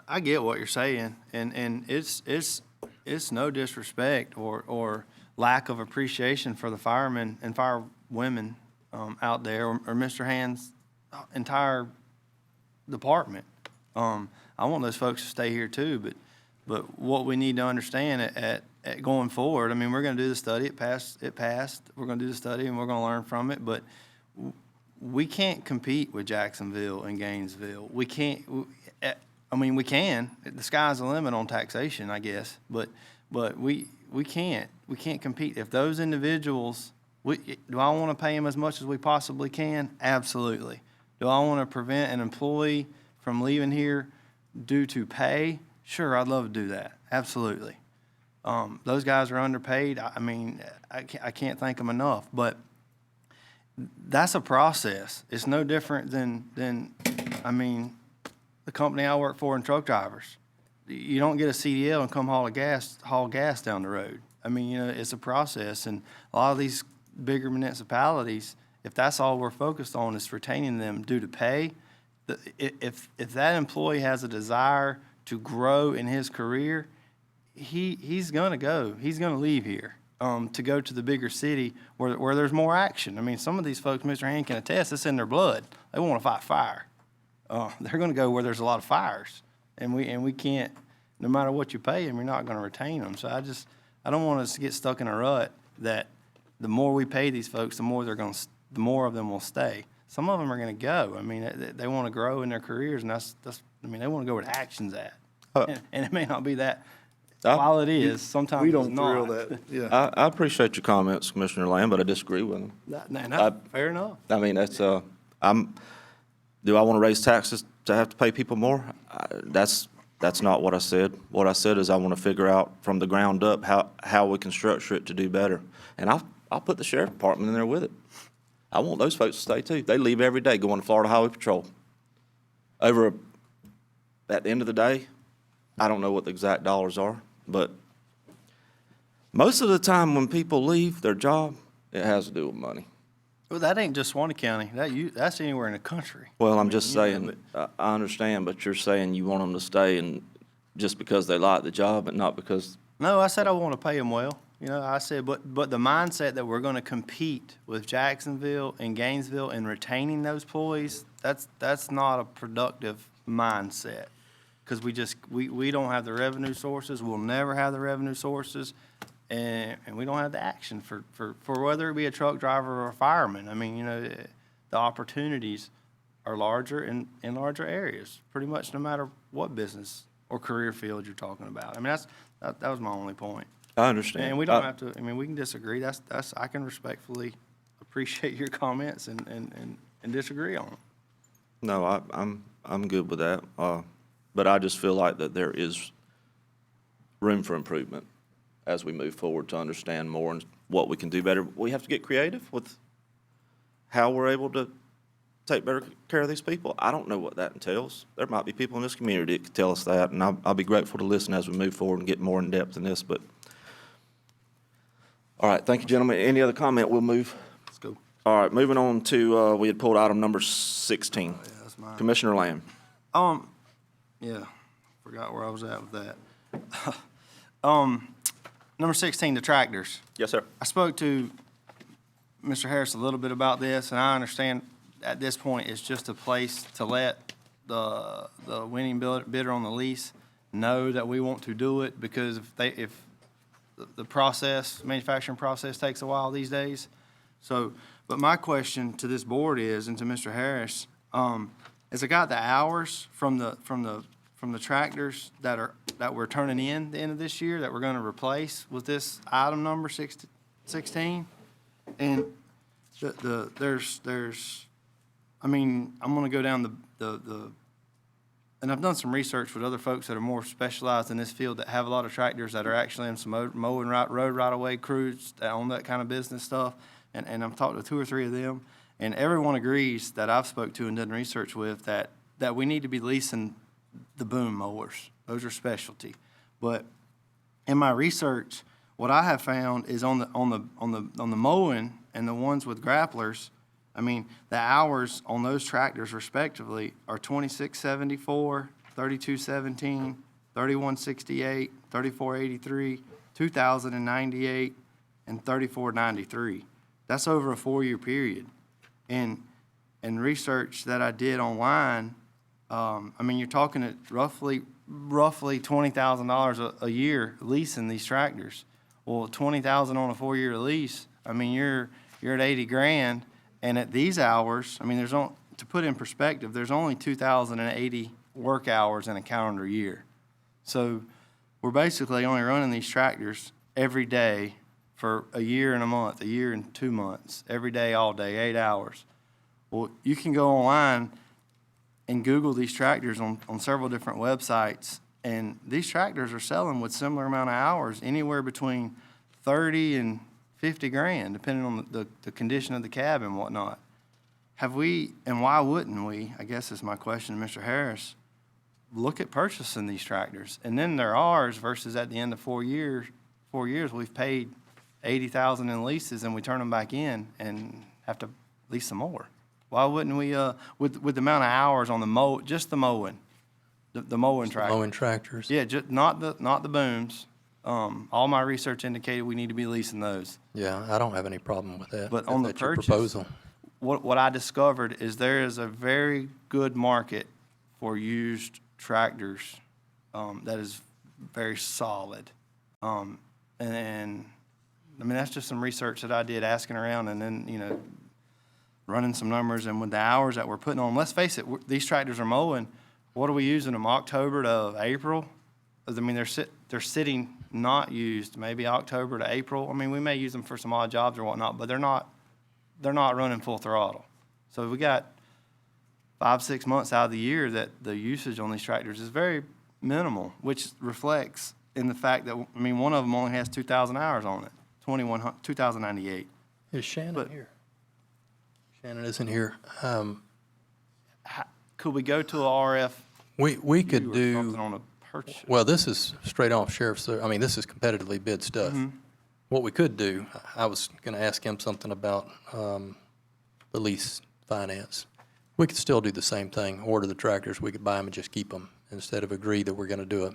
I get what you're saying, and it's no disrespect or lack of appreciation for the firemen and firewomen out there, or Mr. Hand's entire department. I want those folks to stay here too, but what we need to understand at going forward, I mean, we're going to do the study. It passed. We're going to do the study, and we're going to learn from it, but we can't compete with Jacksonville and Gainesville. We can't. I mean, we can. The sky's the limit on taxation, I guess. But we can't. We can't compete. If those individuals, do I want to pay them as much as we possibly can? Absolutely. Do I want to prevent an employee from leaving here due to pay? Sure, I'd love to do that. Absolutely. Those guys are underpaid. I mean, I can't thank them enough. But that's a process. It's no different than I mean, the company I work for in truck drivers. You don't get a CDL and come haul gas down the road. I mean, it's a process, and a lot of these bigger municipalities, if that's all we're focused on is retaining them due to pay, if that employee has a desire to grow in his career, he's going to go. He's going to leave here to go to the bigger city where there's more action. I mean, some of these folks, Mr. Hand can attest, it's in their blood. They want to fight fire. They're going to go where there's a lot of fires, and we can't no matter what you pay them, you're not gonna retain them. So I don't want us to get stuck in a rut that the more we pay these folks, the more the more of them will stay. Some of them are gonna go. I mean, they wanna grow in their careers, and they wanna go where the action's at. And it may not be that, while it is, sometimes We it's don't thrill not. that, yeah. I appreciate your comments, Commissioner Lamb, but I disagree with them. Fair enough. I mean, do I want to raise taxes to have to pay people more? That's not what I said. What I said is I want to figure out from the ground up how we can structure it to do better. And I'll put the sheriff department in there with it. I want those folks to stay too. They leave every day going to Florida Highway Patrol. At the end of the day, I don't know what the exact dollars are, but most of the time when people leave their job, it has to do with money. Well, that ain't just Suwannee County. That's anywhere in the country. Well, I'm just saying, I understand, but you're saying you want them to stay and just because they like the job and not because, No, I said I want to pay them well. You know, I said, but the mindset that we're going to compete with Jacksonville and Gainesville and retaining those employees, that's not a productive mindset. Because we don't have the revenue sources, we'll never have the revenue sources, and we don't have the action for whether it be a truck driver or a fireman. I mean, you know, the opportunities are larger in larger areas, pretty much no matter what business or career field you're talking about. I mean, that was my only point. I understand. And we don't have to, I mean, we can disagree. I can respectfully appreciate your comments and disagree on them. No, I'm good with that. But I just feel like that there is room for improvement as we move forward to understand more and what we can do better. We have to get creative with how we're able to take better care of these people. I don't know what that entails. There might be people in this community that could tell us that, and I'll be grateful to listen as we move forward and get more in depth in this. But all right, thank you, gentlemen. Any other comment? We'll move. Let's go. All right, moving on to we had pulled item number 16. Yeah, that's mine. Commissioner Lamb. Yeah, forgot where I was at with that. Number 16, the tractors. Yes, sir. I spoke to Mr. Harris a little bit about this, and I understand at this point it's just a place to let the winning bidder on the lease know that we want to do it, because if the manufacturing process takes a while these days. So, but my question to this board is, and to Mr. Harris, is I got the hours from the tractors that we're turning in the end of this year that we're gonna replace with this item number 16. And there's, I mean, I'm gonna go down the, and I've done some research with other folks that are more specialized in this field that have a lot of tractors that are actually in some mowing road right-of-way crews that own that kind of business stuff. And I've talked to 2 or 3 of them, and everyone agrees that I've spoke to and done research with that we need to be leasing the boom mowers. Those are specialty. But in my research, what I have found is on the mowing and the ones with grapplers, I mean, the hours on those tractors respectively are $26.74, $32.17, $31.68, $34.83, $2,098, and $34.93. That's over a 4-year period. And research that I did online, I mean, you're talking at roughly $20,000 a year leasing these tractors. Well, $20,000 on a 4-year lease, I mean, you're at $80,000, and at these hours, I mean, to put in perspective, there's only 2,080 work hours in a calendar year. So we're basically only running these tractors every day for a year and a month, a year and 2 months, every day, all day, 8 hours. Well, you can go online and Google these tractors on several different websites, and these tractors are selling with similar amount of hours, anywhere between 30 and 50 grand, depending on the condition of the cab and whatnot. Have we, and why wouldn't we, I guess is my question to Mr. Harris, look at purchasing these tractors? And then they're ours versus at the end of 4 years, we've paid $80,000 in leases and we turn them back in and have to lease some more. Why wouldn't we, with the amount of hours on just the mowing, the mowing tractor? Mowing tractors. Yeah, just not the booms. All my research indicated we need to be leasing those. Yeah, I don't have any problem with that. But if on the that's your purchase, proposal. what I discovered is there is a very good market for used tractors that is very solid. And I mean, that's just some research that I did, asking around and then, you know, running some numbers. And with the hours that we're putting on, let's face it, these tractors are mowing. What are we using them, October to April? I mean, they're sitting not used, maybe October to April. I mean, we may use them for some odd jobs or whatnot, but they're not running full throttle. So we got 5-6 months out of the year that the usage on these tractors is very minimal, which reflects in the fact that, I mean, one of them only has 2,000 hours on it, 2,098. Is Shannon But- here? Shannon isn't here. Could we go to a RF? We could or do, something on a purchase? well, this is straight off sheriff's, I mean, this is competitively bid stuff. What we could do, I was going to ask him something about the lease finance. We could still do the same thing, order the tractors, we could buy them and just keep them instead of agree that we're going to do it.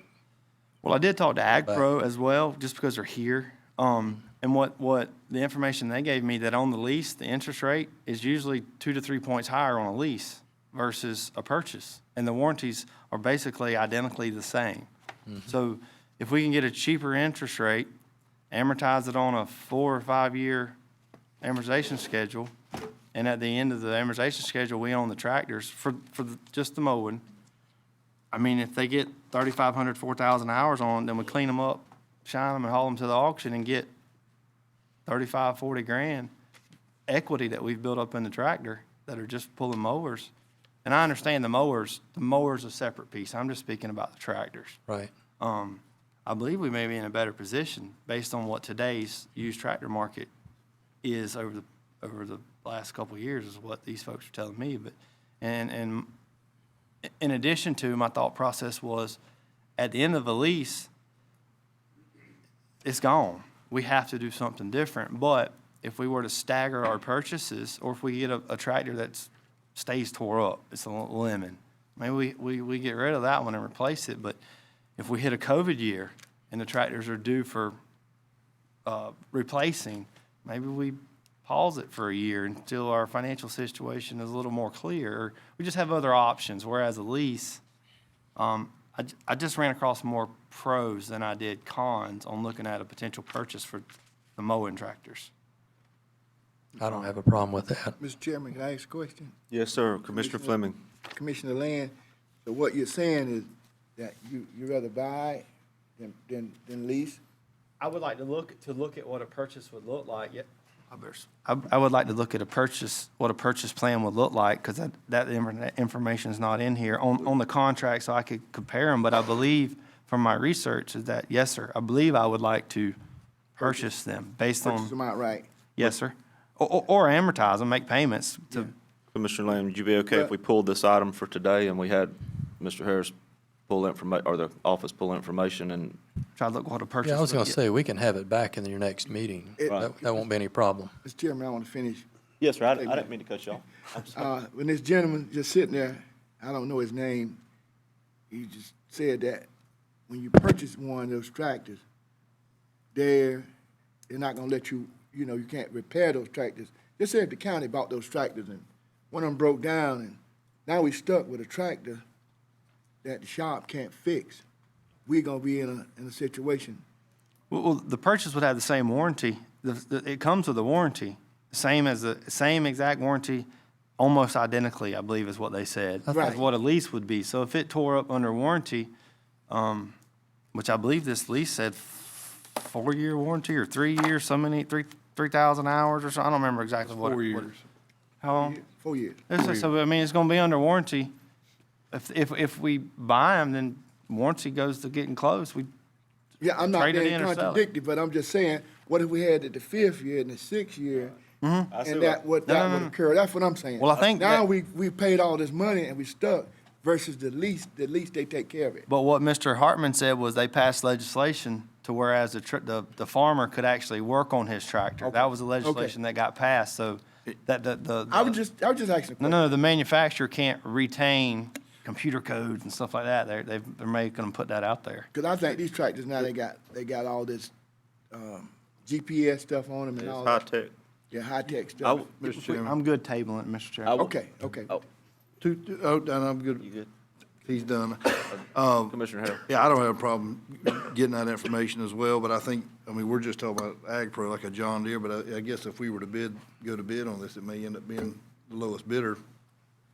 Well, I did talk to AgPro as well, just because they're here. And what the information they gave me, that on the lease, the interest rate is usually 2 to 3 points higher on a lease versus a purchase. And the warranties are basically identically the same. So if we can get a cheaper interest rate, amortize it on a 4 or 5 year amortization schedule, and at the end of the amortization schedule, we own the tractors for just the mowing. I mean, if they get 3,500, 4,000 hours on it, then we clean them up, shine them, and haul them to the auction and get 35, 40 grand equity that we've built up in the tractor that are just pulling mowers. And I understand the mower's a separate piece. I'm just speaking about the tractors. Right. I believe we may be in a better position based on what today's used tractor market is over the last couple of years, is what these folks are telling me. But and in addition to, my thought process was, at the end of the lease, it's gone. We have to do something different. But if we were to stagger our purchases, or if we get a tractor that stays tore up, it's a lemon, maybe we get rid of that one and replace it. But if we hit a COVID year and the tractors are due for replacing, maybe we pause it for a year until our financial situation is a little more clear. Or we just have other options, whereas a lease, I just ran across more pros than I did cons on looking at a potential purchase for the mowing tractors. I don't have a problem with that. Mr. Chairman, can I ask a question? Yes, sir. Commissioner Fleming. Commissioner Land, so what you're saying is that you rather buy than lease? I would like to look at what a purchase would look like. Yeah, I would like to look at what a purchase plan would look like, because that information is not in here on the contract, so I could compare them. But I believe from my research is that, yes, sir, I believe I would like to purchase them based Purchase on, them outright? yes, sir, or amortize them, make payments to. Commissioner Lamb, would you be okay if we pulled this item for today and we had Mr. Harris pull information, or the office pull information, and Try to look what a purchase. Yeah, I was would going to get. say, we can have it back in your next meeting. That won't be any problem. Mr. Chairman, I want to finish. Yes, sir. I didn't mean to cut you off. When this gentleman just sitting there, I don't know his name, he just said that when you purchase one of those tractors, they're not gonna let you, you can't repair those tractors. Just say if the county bought those tractors and one of them broke down, and now we stuck with a tractor that the shop can't fix, we're gonna be in a situation. Well, the purchase would have the same warranty. It comes with a warranty, same exact warranty, almost identically, I believe is what they said, Right. as what a lease would be. So if it tore up under warranty, which I believe this lease said 4-year warranty or 3 years, 3,000 hours or so, I don't remember exactly what. 4 years. How long? 4 years. So, I mean, it's gonna be under warranty. If we buy them, then warranty goes to getting close. Yeah, I'm not Trade it being in or sell it. contradictory, but I'm just saying, what if we had it the 5th year and the 6th year? And that would occur, that's what I'm saying. Well, I think now that- we paid all this money and we stuck versus the lease they take care of it. But what Mr. Hartman said was they passed legislation to whereas the farmer could actually work on his tractor. That was the legislation that got passed, so that I was just asking a question. No, the manufacturer can't retain computer codes and stuff like that. They're making them put that out there. Because I think these tractors now, they got all this GPS stuff on them and all that. high-tech. Yeah, high-tech stuff. Mr. Chairman. I'm good tabling it, Mr. Chairman. Okay. And I'm good. he's done. Commissioner Harris. Yeah, I don't have a problem getting that information as well, but I think, we're just talking about Ag Pro like a John Deere, but I guess if we were to go to bid on this, it may end up being the lowest bidder,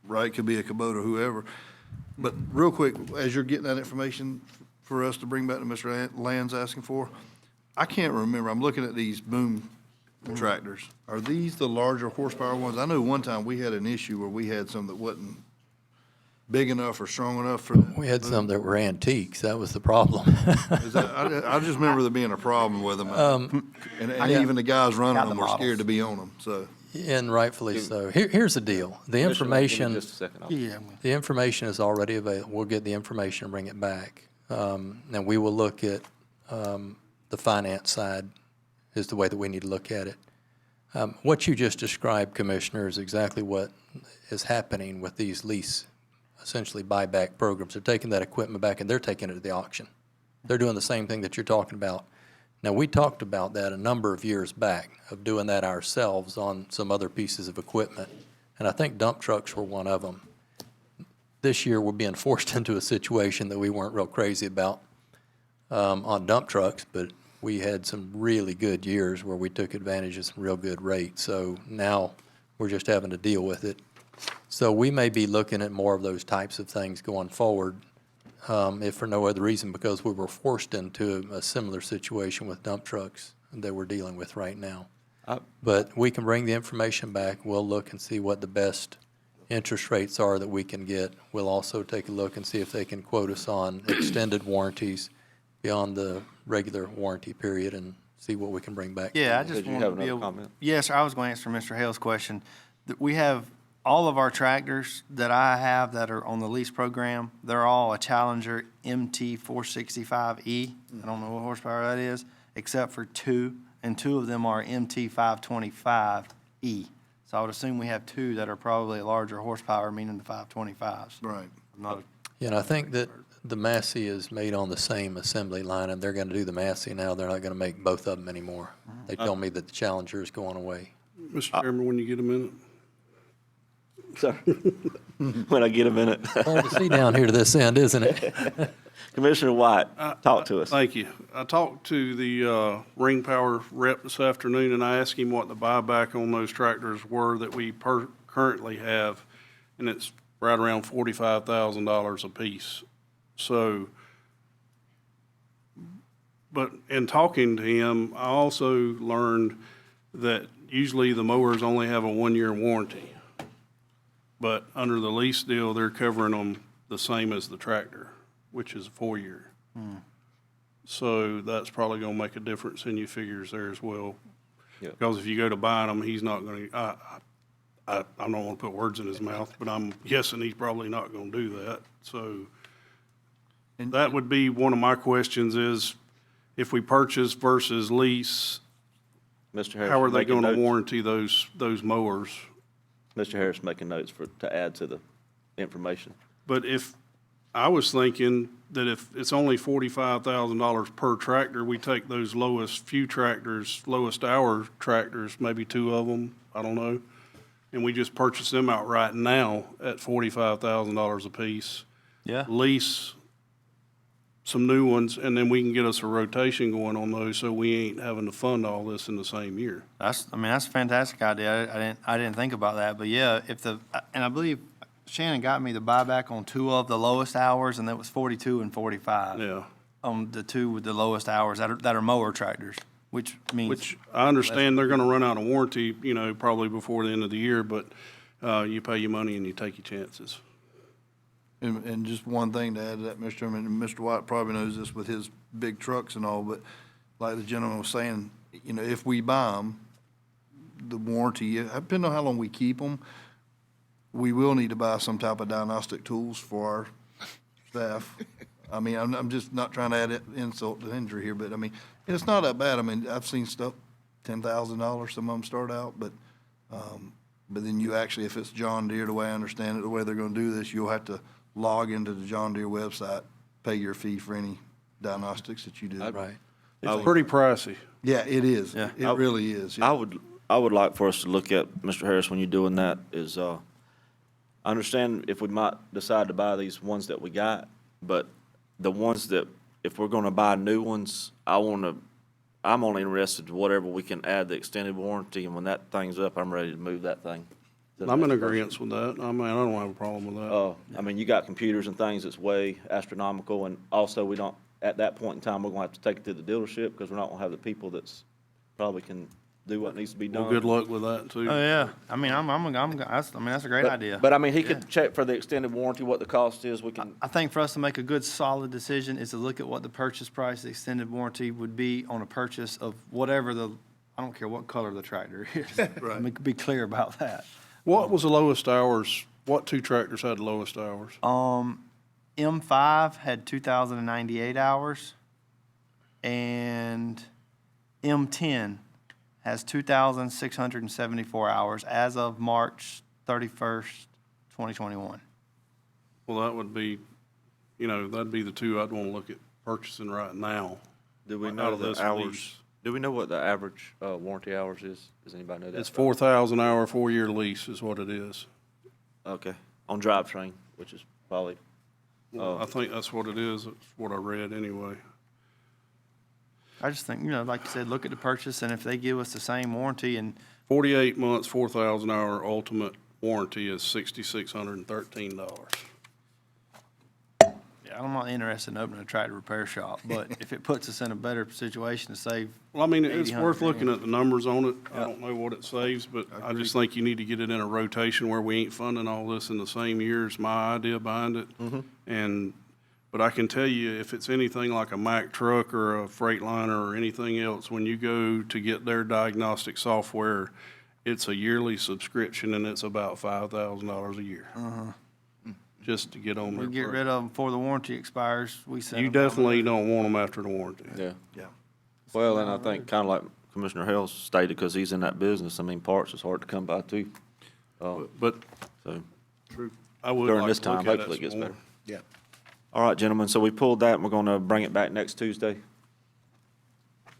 right? Could be a Kubota, whoever. But real quick, as you're getting that information for us to bring back to Mr. Land's asking for, I can't remember, I'm looking at these boom tractors. Are these the larger horsepower ones? I know one time we had an issue where we had some that wasn't big enough or strong enough for. We had some that were antiques. That was the problem. I just remember there being a problem with them. And even the guys running them were scared to be on them, so. And rightfully so. Here's the deal. The information, Just a second. the information is already available. We'll get the information and bring it back. And we will look at the finance side is the way that we need to look at it. What you just described, Commissioner, is exactly what is happening with these lease, essentially buyback programs. They're taking that equipment back and they're taking it to the auction. They're doing the same thing that you're talking about. Now, we talked about that a number of years back, of doing that ourselves on some other pieces of equipment, and I think dump trucks were one of them. This year, we're being forced into a situation that we weren't real crazy about on dump trucks, but we had some really good years where we took advantage of some real good rates. So now we're just having to deal with it. So we may be looking at more of those types of things going forward, if for no other reason, because we were forced into a similar situation with dump trucks that we're dealing with right now. But we can bring the information back. We'll look and see what the best interest rates are that we can get. We'll also take a look and see if they can quote us on extended warranties beyond the regular warranty period and see what we can bring back. Yeah, I just Did you want have to be another able. comment? Yes, sir, I was going to answer Mr. Hale's question. We have all of our tractors that I have that are on the lease program, they're all a Challenger MT465E. I don't know what horsepower that is, except for two, and two of them are MT525E. So I would assume we have two that are probably larger horsepower, meaning the 525s. Right. Not Yeah, and I think that the Massey is made on the same assembly line, and they're going to do the Massey now. They're not going to make both of them anymore. They told me that the Challenger is going away. Mr. Chairman, when you get a minute. Sorry. When I get a minute. Hard to see down here to this end, isn't it? Commissioner White, talk to us. Thank you. I talked to the Ring Power rep this afternoon, and I asked him what the buyback on those tractors were that we currently have, and it's right around $45,000 apiece. So, but in talking to him, I also learned that usually the mowers only have a 1-year warranty. But under the lease deal, they're covering them the same as the tractor, which is a 4-year. So that's probably going to make a difference in your figures there as well. Yep. Because if you go to buying them, he's not going to, I don't want to put words in his mouth, but I'm guessing he's probably not going to do that. So that would be one of my questions is, if we purchase versus lease, Mr. Harris, how are they making going to notes? warranty those mowers? Mr. Harris making notes to add to the information. But if, I was thinking that if it's only $45,000 per tractor, we take those lowest hour tractors, maybe two of them, I don't know, and we just purchase them outright now at $45,000 apiece. Yeah. Lease some new ones, and then we can get us a rotation going on those, so we ain't having to fund all this in the same year. That's a fantastic idea. I didn't think about that, but yeah, and I believe Shannon got me the buyback on two of the lowest hours, and that was 42 and 45. Yeah. On the two with the lowest hours that are mower tractors, which means. Which I understand they're gonna run out of warranty, probably before the end of the year, but you pay your money and you take your chances. And just one thing to add to that, Mr. Chairman, and Mr. White probably knows this with his big trucks and all, but like the gentleman was saying, if we buy them, the warranty, depending on how long we keep them, we will need to buy some type of diagnostic tools for our staff. I'm just not trying to add insult to injury here, but it's not that bad. I've seen stuff, $10,000, some of them start out, but then you actually, if it's John Deere, the way I understand it, the way they're gonna do this, you'll have to log into the John Deere website, pay your fee for any diagnostics that you do. Right. It's pretty pricey. Yeah, it is. Yeah. It really is. I would like for us to look at, Mr. Harris, when you're doing that, is I understand if we might decide to buy these ones that we got, but the ones that, if we're gonna buy new ones, I'm only interested in whatever we can add the extended warranty, and when that thing's up, I'm ready to move that thing. I'm in agreement with that. I mean, I don't have a problem with that. I mean, you got computers and things that's way astronomical, and also we don't, at that point in time, we're gonna have to take it to the dealership, because we're not gonna have the people that's probably can do what needs to be done. Well, good luck with that, too. Oh, yeah. I mean, that's a great idea. But I mean, he could check for the extended warranty, what the cost is, we can, I think for us to make a good, solid decision is to look at what the purchase price, the extended warranty would be on a purchase of whatever I don't care what color the tractor is. Let me be clear about that. What was the lowest hours? What two tractors had the lowest hours? M5 had 2,098 hours, and M10 has 2,674 hours as of March 31st, 2021. Well, that would be, that'd be the two I'd want to look at purchasing right now. do we Out know of the this hours? lease. Do we know what the average, warranty hours is? Does anybody know that? It's 4,000 hour, 4-year lease is what it is. Okay, on drivetrain, which is probably, I think that's what it is. That's what I read anyway. I just think, like you said, look at the purchase, and if they give us the same warranty, and 48 months, 4,000 hour ultimate warranty is $6,613. yeah, I'm not interested in opening a tractor repair shop, but if it puts us in a better situation to save, Well, I mean, it's 80, worth 100 looking grand. at the numbers on it. I don't know what it saves, but I just think you need to get it in a rotation where we ain't funding all this in the same year is my idea behind it. But I can tell you, if it's anything like a Mack truck or a Freightliner or anything else, when you go to get their diagnostic software, it's a yearly subscription and it's about $5,000 a year. Just to get on we their. get rid of them before the warranty expires, we send You them down the definitely road. don't want them after the warranty. yeah. Yeah. Well, and I think kind of like Commissioner Hales stated, because he's in that business, I mean, parts is hard to come by too. But So I would during like this to look time, at it hopefully it gets some more. better. Yeah. All right, gentlemen, so we pulled that, and we're gonna bring it back next Tuesday.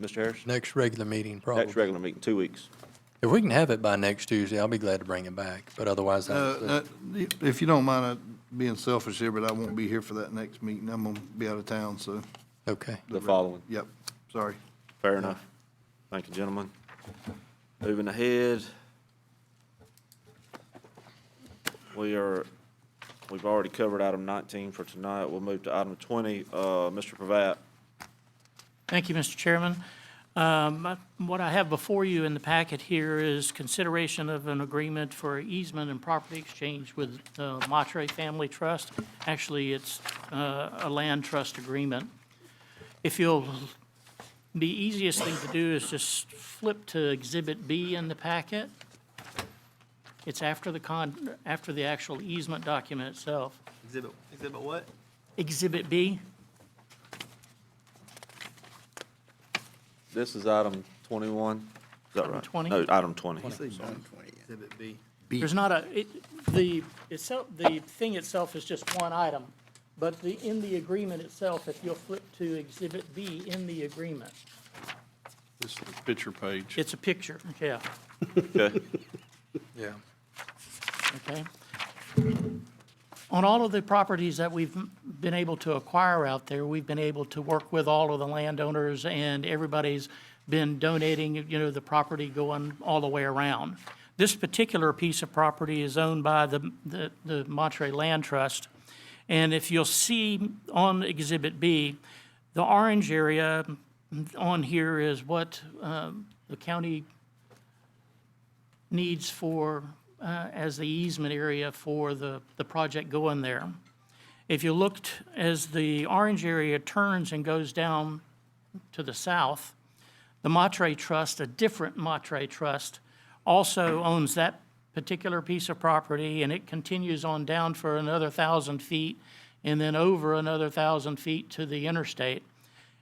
Mr. Harris? Next regular meeting, probably. Next regular meeting, 2 weeks. If we can have it by next Tuesday, I'll be glad to bring it back, but otherwise, If you don't mind being selfish here, but I won't be here for that next meeting. I'm gonna be out of town, so, okay. The following. yep, sorry. Fair enough. Thank you, gentlemen. Moving ahead. We've already covered item 19 for tonight. We'll move to item 20. Mr. Pravat. Thank you, Mr. Chairman. What I have before you in the packet here is consideration of an agreement for easement and property exchange with the Monterey Family Trust. Actually, it's a land trust agreement. The easiest thing to do is just flip to Exhibit B in the packet. It's after the actual easement document itself. Exhibit what? Exhibit B. This is item 21. Is that Item right? 20? No, item 20. Exhibit B. There's not the thing itself is just one item, but in the agreement itself, if you'll flip to Exhibit B in the agreement, This is the picture page. it's a picture, yeah, Okay. Yeah. okay? On all of the properties that we've been able to acquire out there, we've been able to work with all of the landowners, and everybody's been donating, the property going all the way around. This particular piece of property is owned by the Monterey Land Trust. And if you'll see on Exhibit B, the orange area on here is what the county needs for, as the easement area for the project going there. If you looked, as the orange area turns and goes down to the south, the Monterey Trust, a different Monterey Trust, also owns that particular piece of property, and it continues on down for another 1,000 feet, and then over another 1,000 feet to the interstate.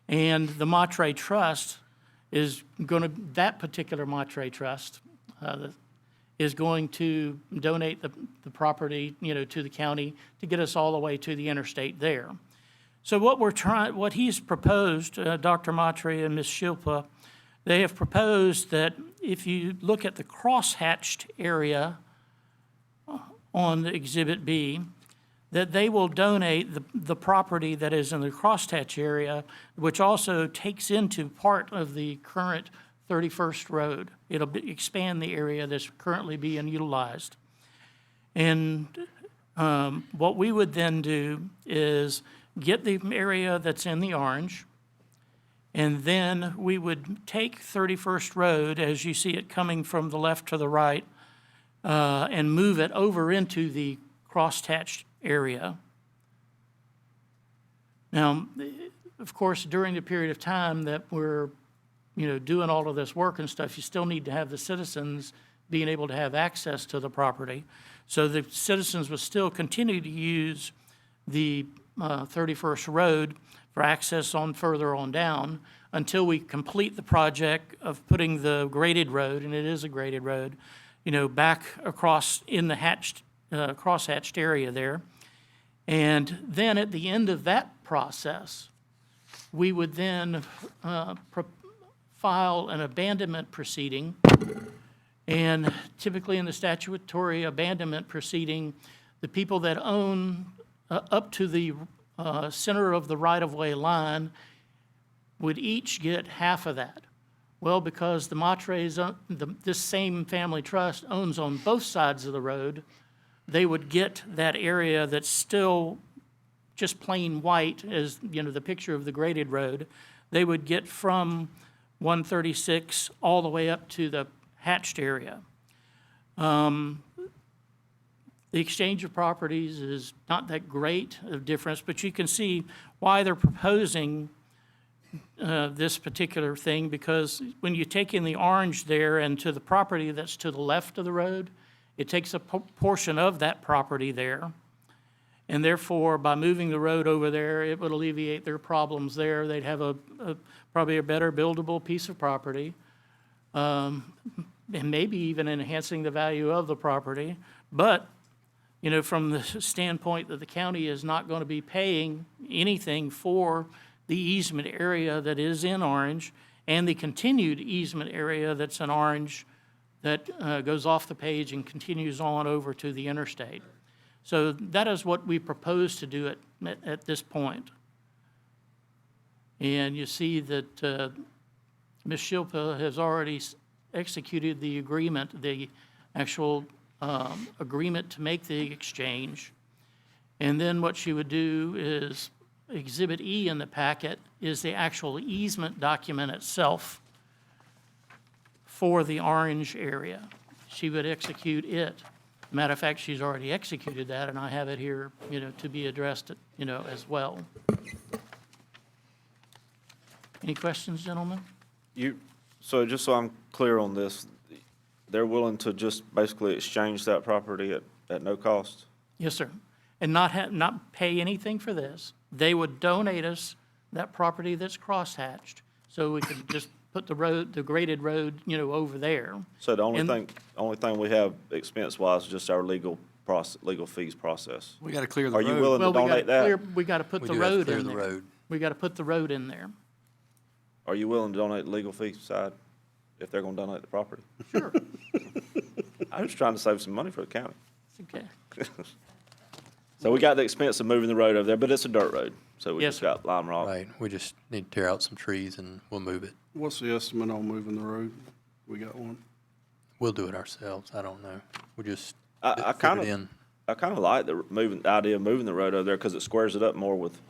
And the Monterey Trust is that particular Monterey Trust is going to donate the property, to the county to get us all the way to the interstate there. So what he's proposed, Dr. Monterey and Ms. Shilpa, they have proposed that if you look at the crosshatched area on Exhibit B, that they will donate the property that is in the crosshatch area, which also takes into part of the current 31st Road. It'll expand the area that's currently being utilized. And what we would then do is get the area that's in the orange, and then we would take 31st Road, as you see it coming from the left to the right, and move it over into the crosshatched area. Now, of course, during the period of time that we're, doing all of this work and stuff, you still need to have the citizens being able to have access to the property. So the citizens will still continue to use the 31st Road for access on further on down until we complete the project of putting the graded road, and it is a graded road, back across in the crosshatched area there. And then at the end of that process, we would then file an abandonment proceeding. And typically in the statutory abandonment proceeding, the people that own up to the center of the right-of-way line would each get half of that. Well, because the Monterey's, this same family trust owns on both sides of the road, they would get that area that's still just plain white, as, the picture of the graded road. They would get from 136 all the way up to the hatched area. The exchange of properties is not that great of difference, but you can see why they're proposing this particular thing, because when you take in the orange there and to the property that's to the left of the road, it takes a portion of that property there. And therefore, by moving the road over there, it would alleviate their problems there. They'd have probably a better buildable piece of property, and maybe even enhancing the value of the property. But, from the standpoint that the county is not going to be paying anything for the easement area that is in orange and the continued easement area that's in orange that goes off the page and continues on over to the interstate. So that is what we propose to do at this point. And you see that Ms. Shilpa has already executed the agreement, the actual agreement to make the exchange. And then what she would do is Exhibit E in the packet is the actual easement document itself for the orange area. She would execute it. Matter of fact, she's already executed that, and I have it here, to be addressed, as well. Any questions, gentlemen? So just so I'm clear on this, they're willing to just basically exchange that property at no cost? Yes, sir. And not pay anything for this. They would donate us that property that's crosshatched, so we could just put the graded road, over there. So the only thing we have expense-wise is just our legal fees process. We got to clear the Are road. you willing to donate that? We got to put We the do have to road clear in the there. road. We got to put the road in there. Are you willing to donate the legal fee side if they're going to donate the property? Sure. I'm just trying to save some money for the county. Okay. So we got the expense of moving the road over there, but it's a dirt road, so we Yes, just sir. got lime rock. Right, we just need to tear out some trees and we'll move it. What's the estimate on moving the road? We got one? We'll do it ourselves, I don't know. We'll just I fit it kind in. of like the idea of moving the road over there because it squares it up more with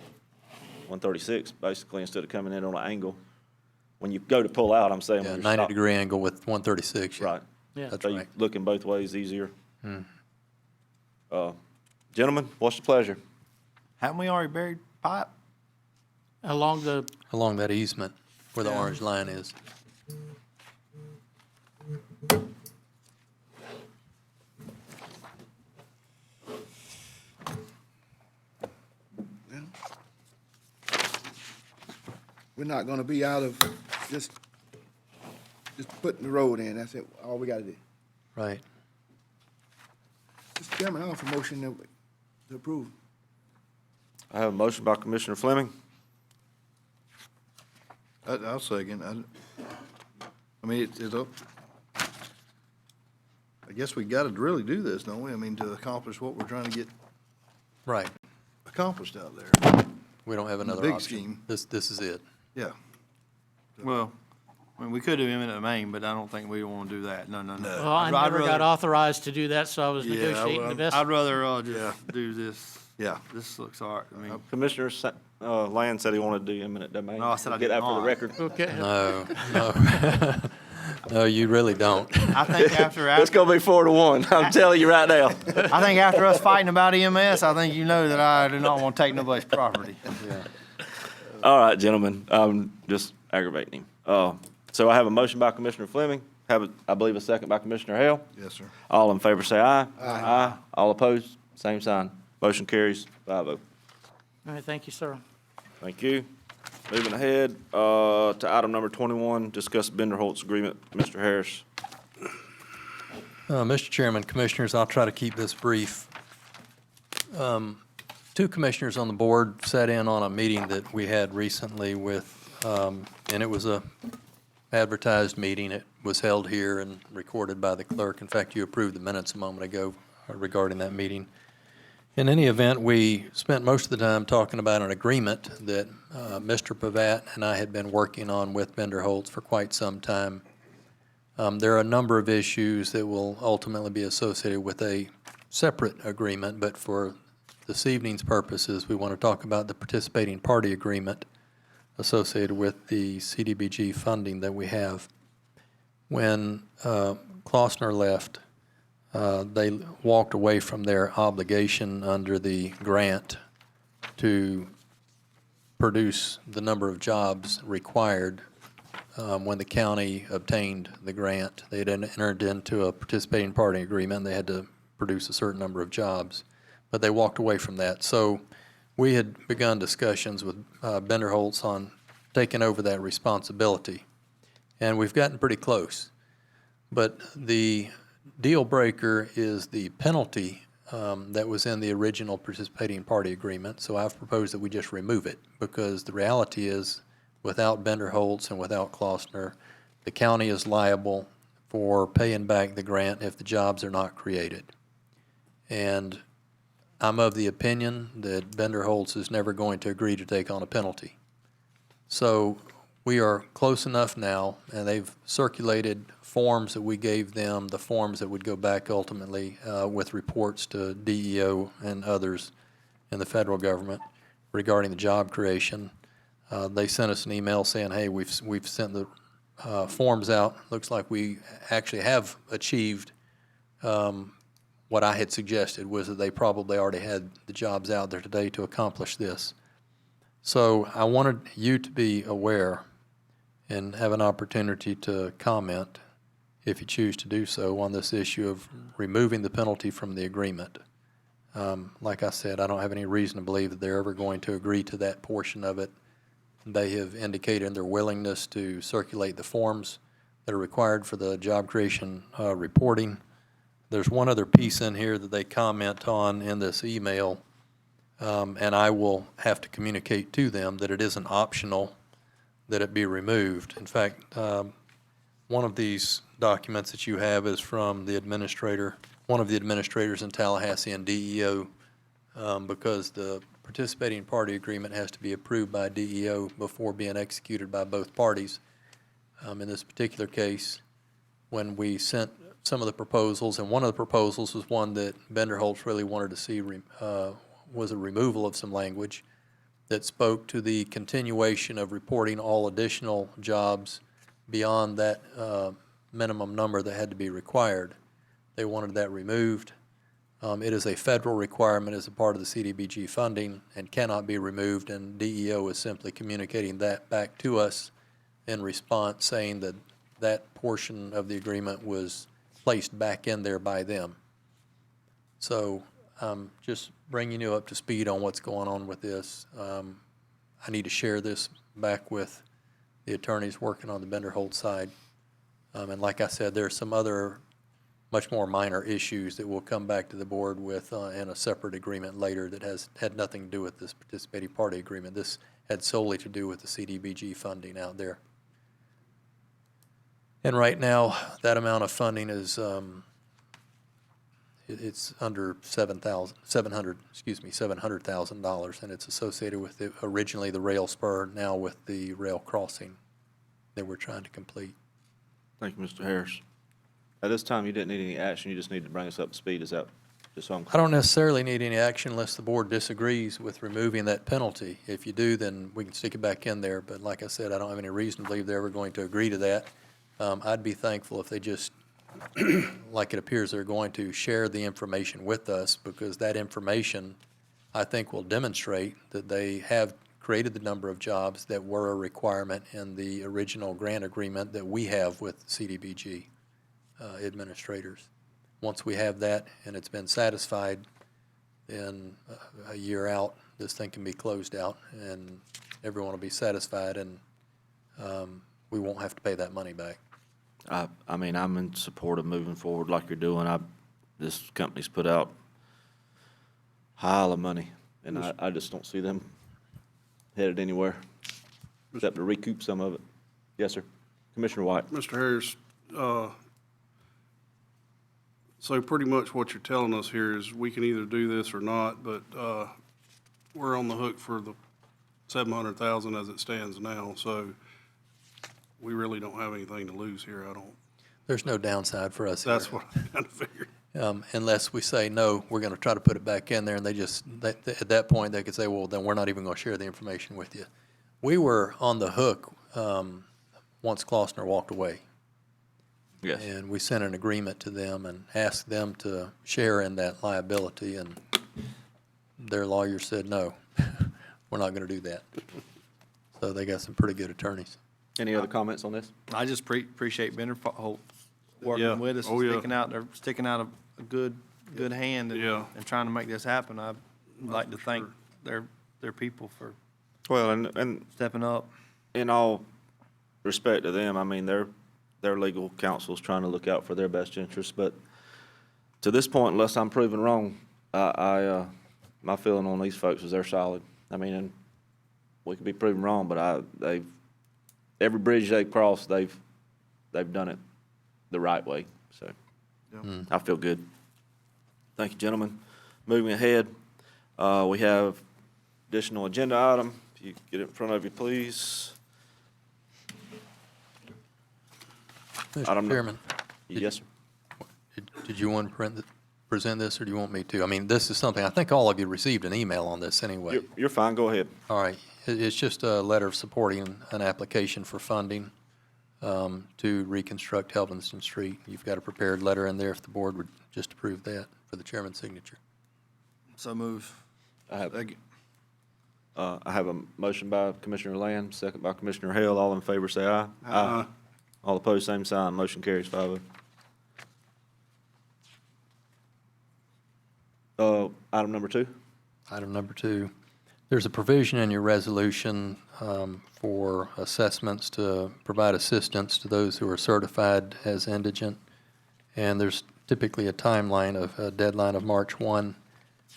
136, basically, instead of coming in on an angle. When you go to pull out, I'm saying. Yeah, when you're 90-degree angle with 136. yeah. Right. Yeah. That's So you're right. looking both ways easier. Gentlemen, what's your pleasure? Haven't we already buried pipe? Along Along that easement where the orange line is. We're not gonna be out of just putting the road in, that's it, all we gotta do. Right. Mr. Chairman, I offer a motion to approve. I have a motion by Commissioner Fleming. I'll second. I mean, it's up. I guess we got to really do this, don't we? I mean, to accomplish what we're trying to get Right. accomplished out there. We don't have another big option. scheme. This is it. Yeah. Well, I mean, we could do eminent domain, but I don't think we want to do that. No. Well, I I'd never got rather- authorized to do that, so I was Yeah, negotiating the best. I'd rather just do this. Yeah. This looks all right to me. Commissioner Land said he wanted to do eminent domain. No, I said I Get did that for the not. record. Okay. No. No, you really don't. I think after It's gonna be 4-1. I'm telling you right now. I think after us fighting about EMS, I think you know that I do not want to take nobody's property. All right, gentlemen, just aggravating him. So I have a motion by Commissioner Fleming, I believe a second by Commissioner Hale. Yes, sir. All in favor say aye. Aye. All opposed, same sign. Motion carries 5-0. All right, thank you, sir. Thank you. Moving ahead, to item number 21, discuss Benderholtz agreement. Mr. Harris. Mr. Chairman, Commissioners, I'll try to keep this brief. Two commissioners on the board sat in on a meeting that we had recently with, and it was a advertised meeting. It was held here and recorded by the clerk. In fact, you approved the minutes a moment ago regarding that meeting. In any event, we spent most of the time talking about an agreement that Mr. Pavat and I had been working on with Benderholtz for quite some time. There are a number of issues that will ultimately be associated with a separate agreement, but for this evening's purposes, we want to talk about the participating party agreement associated with the Cdbg funding that we have. When Klossner left, they walked away from their obligation under the grant to produce the number of jobs required. When the county obtained the grant, they had entered into a participating party agreement. They had to produce a certain number of jobs, but they walked away from that. So we had begun discussions with Benderholtz on taking over that responsibility, and we've gotten pretty close. But the deal breaker is the penalty that was in the original participating party agreement. So I've proposed that we just remove it, because the reality is, without Benderholtz and without Klossner, the county is liable for paying back the grant if the jobs are not created. And I'm of the opinion that Benderholtz is never going to agree to take on a penalty. So we are close enough now, and they've circulated forms that we gave them, the forms that would go back ultimately with reports to DEO and others in the federal government regarding the job creation. They sent us an email saying, hey, we've sent the forms out. Looks like we actually have achieved what I had suggested, was that they probably already had the jobs out there today to accomplish this. So I wanted you to be aware and have an opportunity to comment, if you choose to do so, on this issue of removing the penalty from the agreement. Like I said, I don't have any reason to believe that they're ever going to agree to that portion of it. They have indicated their willingness to circulate the forms that are required for the job creation reporting. There's one other piece in here that they comment on in this email, and I will have to communicate to them that it isn't optional that it be removed. In fact, one of these documents that you have is from the administrator, one of the administrators in Tallahassee and DEO, because the participating party agreement has to be approved by DEO before being executed by both parties. In this particular case, when we sent some of the proposals, and one of the proposals was one that Benderholtz really wanted to see was a removal of some language that spoke to the continuation of reporting all additional jobs beyond that minimum number that had to be required. They wanted that removed. It is a federal requirement as a part of the Cdbg funding and cannot be removed, and DEO is simply communicating that back to us in response, saying that that portion of the agreement was placed back in there by them. So just bringing you up to speed on what's going on with this. I need to share this back with the attorneys working on the Benderholtz side. And like I said, there are some other much more minor issues that we'll come back to the board with in a separate agreement later that had nothing to do with this participating party agreement. This had solely to do with the Cdbg funding out there. And right now, that amount of funding is It's under $700,000, and it's associated with originally the rail spur, now with the rail crossing that we're trying to complete. Thank you, Mr. Harris. At this time, you didn't need any action, you just need to bring us up to speed, is that just so I'm I don't necessarily need any action unless the board disagrees with removing that penalty. If you do, then we can stick it back in there, but like I said, I don't have any reason to believe they're ever going to agree to that. I'd be thankful if they just, like it appears they're going to, share the information with us, because that information, I think, will demonstrate that they have created the number of jobs that were a requirement in the original grant agreement that we have with CDBG administrators. Once we have that and it's been satisfied, then a year out, this thing can be closed out and everyone will be satisfied, and we won't have to pay that money back. I mean, I'm in support of moving forward like you're doing. This company's put out a pile of money, and I just don't see them headed anywhere, except to recoup some of it. Yes, sir. Commissioner White. Mr. Harris, so pretty much what you're telling us here is we can either do this or not, but we're on the hook for the $700,000 as it stands now, so we really don't have anything to lose here, I don't. There's no downside for us here. That's what I kind of figured. Unless we say, no, we're going to try to put it back in there, and at that point, they could say, well, then we're not even going to share the information with you. We were on the hook once Klossner walked away. Yes. And we sent an agreement to them and asked them to share in that liability, and their lawyer said, no, we're not going to do that. So they got some pretty good attorneys. Any other comments on this? I just appreciate Bender Yeah. working with us, Oh, yeah. they're sticking out a good hand Yeah. and trying to make this happen. I'd like to thank their people for Well, and stepping up. in all respect to them, I mean, their legal counsel's trying to look out for their best interests, but to this point, unless I'm proven wrong, my feeling on these folks is they're solid. I mean, and we could be proven wrong, but every bridge they've crossed, they've done it the right way, so I feel good. Thank you, gentlemen. Moving ahead, we have additional agenda item. If you get it in front of you, please. Item Mr. Chairman, Yes, sir. did you want to present this, or do you want me to? I mean, this is something, I think all of you received an email on this anyway. You're fine, go ahead. All right. It's just a letter of supporting an application for funding to reconstruct Helvinston Street. You've got a prepared letter in there if the board would just approve that for the chairman's signature. So move. I have a motion by Commissioner Land, second by Commissioner Hale. All in favor, say aye. Aye. All opposed, same sign. Motion carries 5-0. Item number 2. Item number 2, there's a provision in your resolution for assessments to provide assistance to those who are certified as indigent, and there's typically a timeline of a deadline of March 1.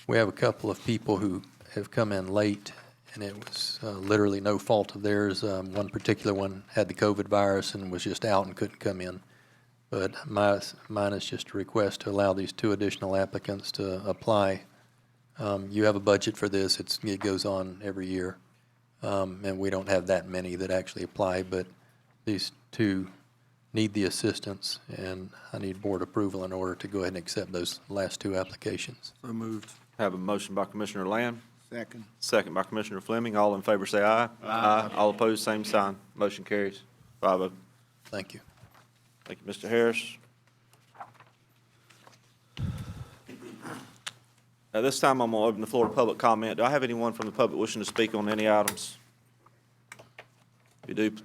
We have a couple of people who have come in late, and it was literally no fault of theirs. One particular one had the COVID virus and was just out and couldn't come in. But mine is just a request to allow these 2 additional applicants to apply. You have a budget for this. It goes on every year, and we don't have that many that actually apply, but these 2 need the assistance, and I need board approval in order to go ahead and accept those last 2 applications. So moved. Have a motion by Commissioner Land, Second. second by Commissioner Fleming. All in favor, say aye. Aye. All opposed, same sign. Motion carries 5-0. Thank you. Thank you, Mr. Harris. At this time, I'm going to open the floor to public comment. Do I have anyone from the public wishing to speak on any items? If you do.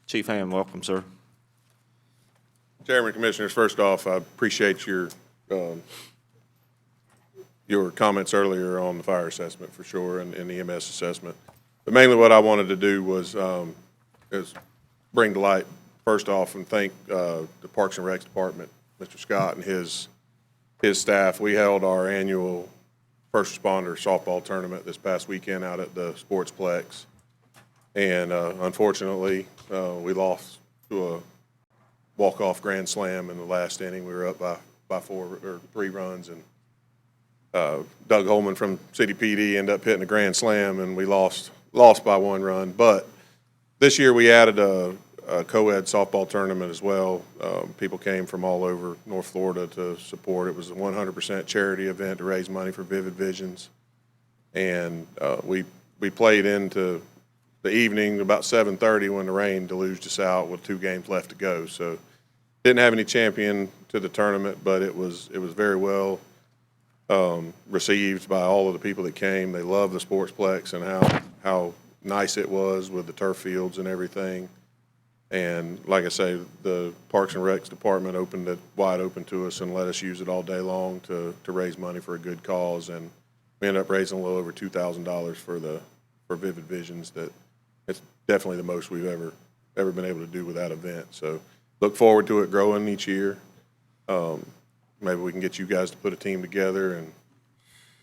Chief Hamm, welcome, sir. Chairman, Commissioners, first off, I appreciate your comments earlier on the fire assessment for sure and the EMS assessment. But mainly what I wanted to do was is bring to light, first off, and thank the Parks and Recs Department, Mr. Scott and his staff. We held our annual first responder softball tournament this past weekend out at the Sportsplex. And unfortunately, we lost to walk-off grand slam in the last inning. We were up by 3 runs, and Doug Holman from Cdbg ended up hitting a grand slam, and we lost by 1 run. But this year we added a Coed softball tournament as well. People came from all over North Florida to support. It was a 100% charity event to raise money for Vivid Visions. And we played into the evening about 7:30 when the rain deluged us out with 2 games left to go. So didn't have any champion to the tournament, but it was very well received by all of the people that came. They loved the Sportsplex and how nice it was with the turf fields and everything. And like I say, the Parks and Recs department opened it wide open to us and let us use it all day long to raise money for a good cause. And we ended up raising a little over $2,000 for Vivid Visions. That it's definitely the most we've ever been able to do with that event. So look forward to it growing each year. Maybe we can get you guys to put a team together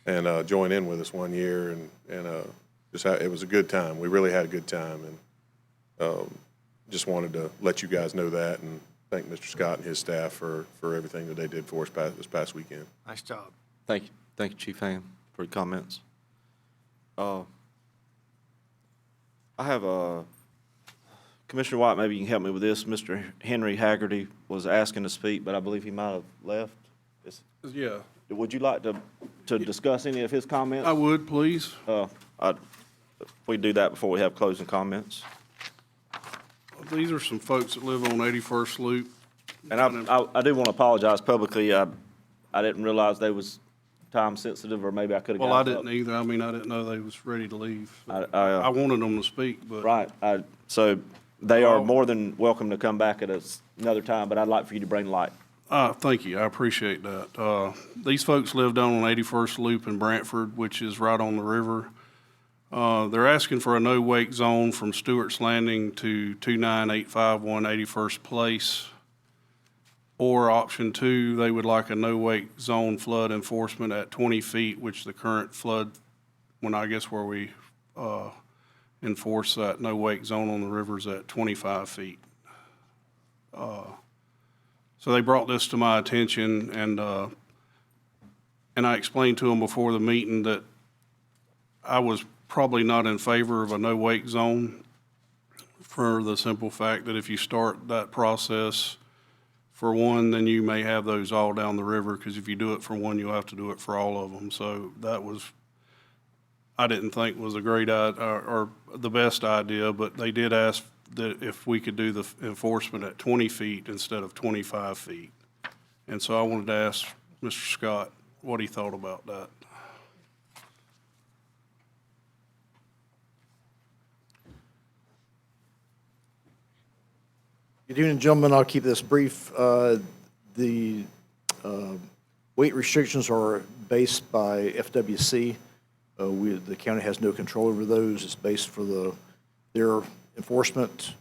and join in with us one year. And it was a good time. We really had a good time. And just wanted to let you guys know that and thank Mr. Scott and his staff for everything that they did for us this past weekend. Nice job. Thank you, Chief Ham, for your comments. I have Commissioner White, maybe you can help me with this. Mr. Henry Haggerty was asking to speak, but I believe he might have left. Yeah, Would you like to discuss any of his comments? I would, please. We do that before we have closing comments. These are some folks that live on 81st Loop. And I do want to apologize publicly. I didn't realize they was time sensitive, or maybe I could have. Well, I didn't either. I mean, I didn't know they was ready to leave. I wanted them to speak, but. Right. So they are more than welcome to come back at another time, but I'd like for you to bring light. Thank you. I appreciate that. These folks live down on 81st Loop in Brantford, which is right on the river. They're asking for a no-wake zone from Stewart's Landing to 29851 81st Place. Or option 2, they would like a no-wake zone flood enforcement at 20 feet, which the current flood, where we enforce that no-wake zone on the river is at 25 feet. So they brought this to my attention, and I explained to them before the meeting that I was probably not in favor of a no-wake zone for the simple fact that if you start that process for one, then you may have those all down the river, because if you do it for one, you'll have to do it for all of them. So that I didn't think was a great idea or the best idea, but they did ask that if we could do the enforcement at 20 feet instead of 25 feet. And so I wanted to ask Mr. Scott what he thought about that. Good evening, gentlemen. I'll keep this brief. The weight restrictions are based by FWC. The county has no control over those. It's based for their enforcement.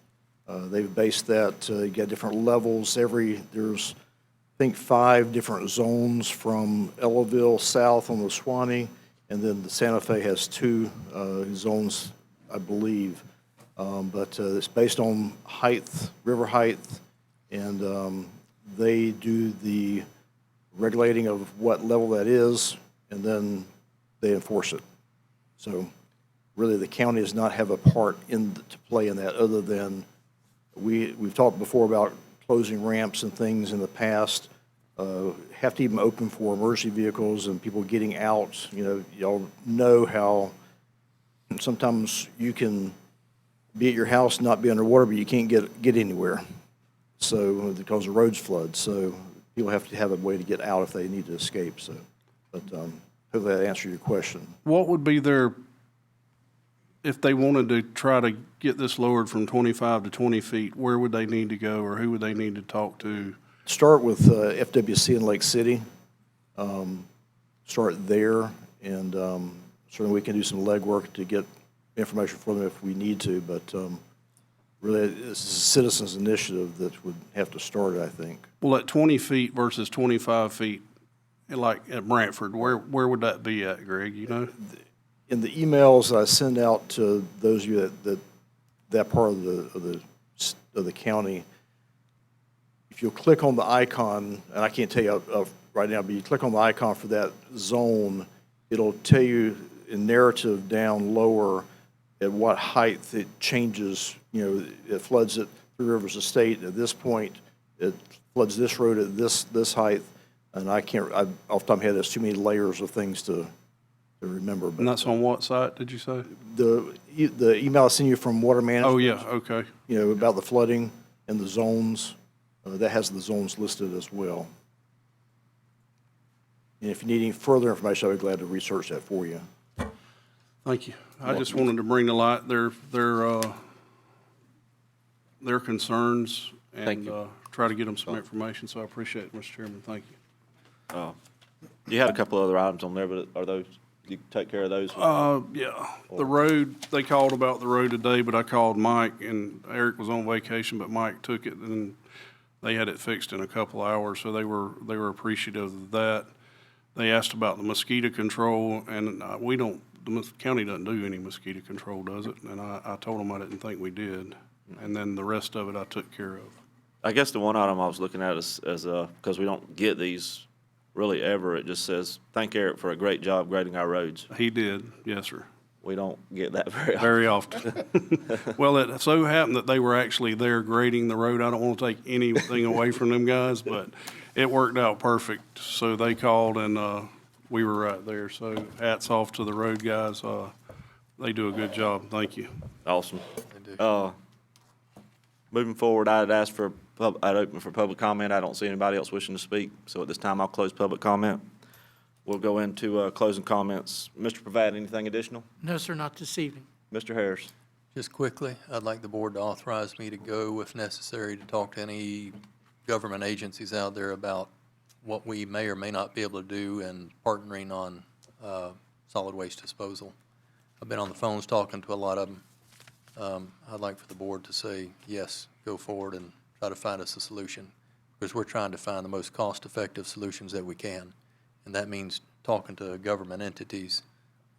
They've based that, you got different levels. There's, I think, 5 different zones from Ellaville south on the Suwannee, and then the Santa Fe has 2 zones, I believe. But it's based on height, river height, and they do the regulating of what level that is, and then they enforce it. So really, the county does not have a part to play in that, other than we've talked before about closing ramps and things in the past. Have to even open for emergency vehicles and people getting out. You know, y'all know how sometimes you can be at your house, not be underwater, but you can't get anywhere. So because the roads flood, so people have to have a way to get out if they need to escape. So, but hopefully that answered your question. What would be if they wanted to try to get this lowered from 25 to 20 feet, where would they need to go, or who would they need to talk to? Start with FWC in Lake City. Start there, and certainly we can do some legwork to get information from them if we need to, but really it's a citizens initiative that would have to start it, I think. Well, at 20 feet versus 25 feet, like at Brantford, where would that be at, Greg, you know? In the emails I send out to those of you that part of the county, if you'll click on the icon, and I can't tell you right now, but you click on the icon for that zone, it'll tell you in narrative down lower at what height it changes, it floods at Three Rivers Estate. At this point, it floods this road at this height, and off the top of my head, there's too many layers of things to remember. And that's on what site, did you say? The email I sent you from Water Management. Oh, yeah, okay. About the flooding and the zones, that has the zones listed as well. And if you need any further information, I'd be glad to research that for you. Thank you. I just wanted to bring to light their concerns Thank and try to get them some information, so I appreciate it, Mr. Chairman. Thank you. You had a couple other items on there, but are those, you take care of those? Yeah, the road, they called about the road today, but I called Mike, and Eric was on vacation, but Mike took it, and they had it fixed in a couple hours, so they were appreciative of that. They asked about the mosquito control, and the county doesn't do any mosquito control, does it? And I told them I didn't think we did, and then the rest of it I took care of. I guess the one item I was looking at is because we don't get these really ever, it just says, thank Eric for a great job grading our roads. He did, yes, sir. We don't get that very often. Very often. Well, it so happened that they were actually there grading the road. I don't want to take anything away from them guys, but it worked out perfect. So they called, and we were right there. So hats off to the road guys. They do a good job. Thank you. Awesome. Moving forward, I'd open for public comment. I don't see anybody else wishing to speak. So at this time, I'll close public comment. We'll go into closing comments. Mr. Pravat, anything additional? No, sir, not this evening. Mr. Harris? Just quickly, I'd like the board to authorize me to go, if necessary, to talk to any government agencies out there about what we may or may not be able to do in partnering on solid waste disposal. I've been on the phones talking to a lot of them. I'd like for the board to say, yes, go forward and try to find us a solution, because we're trying to find the most cost-effective solutions that we can. And that means talking to government entities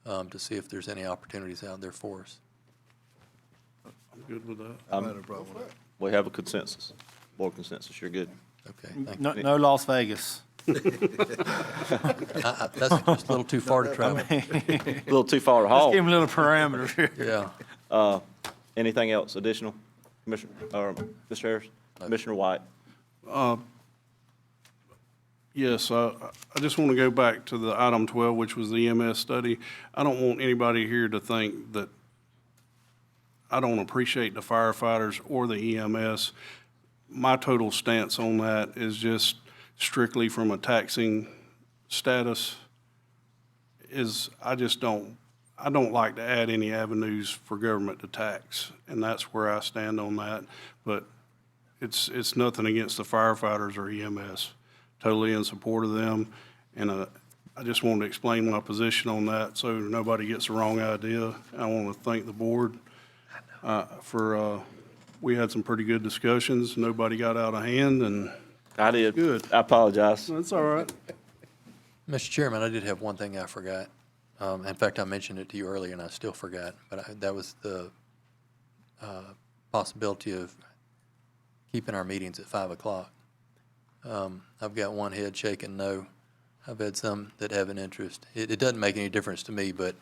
to see if there's any opportunities out there for us. I'm good with that. I have no problem with that. We have a consensus. Board consensus, you're good. Okay, thank you. No Las Vegas. That's just a little too far to travel. A little too far to haul. Let's give them a little parameters here. Yeah. Anything else additional? Commissioner, or Mr. Harris? Commissioner White? Yes, I just want to go back to the item 12, which was the EMS study. I don't want anybody here to think that I don't appreciate the firefighters or the EMS. My total stance on that is just strictly from a taxing status I don't like to add any avenues for government to tax, and that's where I stand on that. But it's nothing against the firefighters or EMS. Totally in support of them, and I just wanted to explain my position on that so nobody gets the wrong idea. I want to thank the board for we had some pretty good discussions. Nobody got out of hand, and I did. Good. I apologize. that's all right. Mr. Chairman, I did have one thing I forgot. In fact, I mentioned it to you earlier, and I still forgot, but that was the possibility of keeping our meetings at 5 o'clock. I've got one head shaking no. I've had some that have an interest. It doesn't make any difference to me, but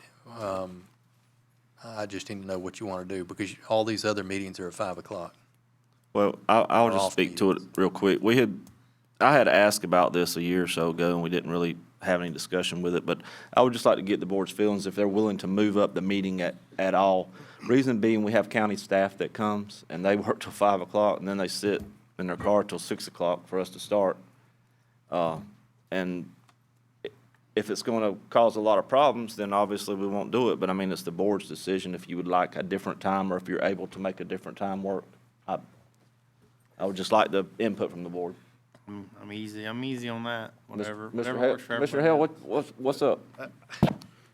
I just need to know what you want to do, because all these other meetings are at 5 o'clock. Well, I'll Or just off speak to it real quick. I had asked about this a year or so ago, and we didn't really have any discussion with it, but I would just like to get the board's feelings if they're willing to move up the meeting at all. Reason being, we have county staff that comes, and they work till 5 o'clock, and then they sit in their car till 6 o'clock for us to start. And if it's going to cause a lot of problems, then obviously we won't do it. But I mean, it's the board's decision if you would like a different time, or if you're able to make a different time work. I would just like the input from the board. I'm easy on that. Whatever. Mr. Whatever Hale, works for Mr. everybody. Hale, what's up?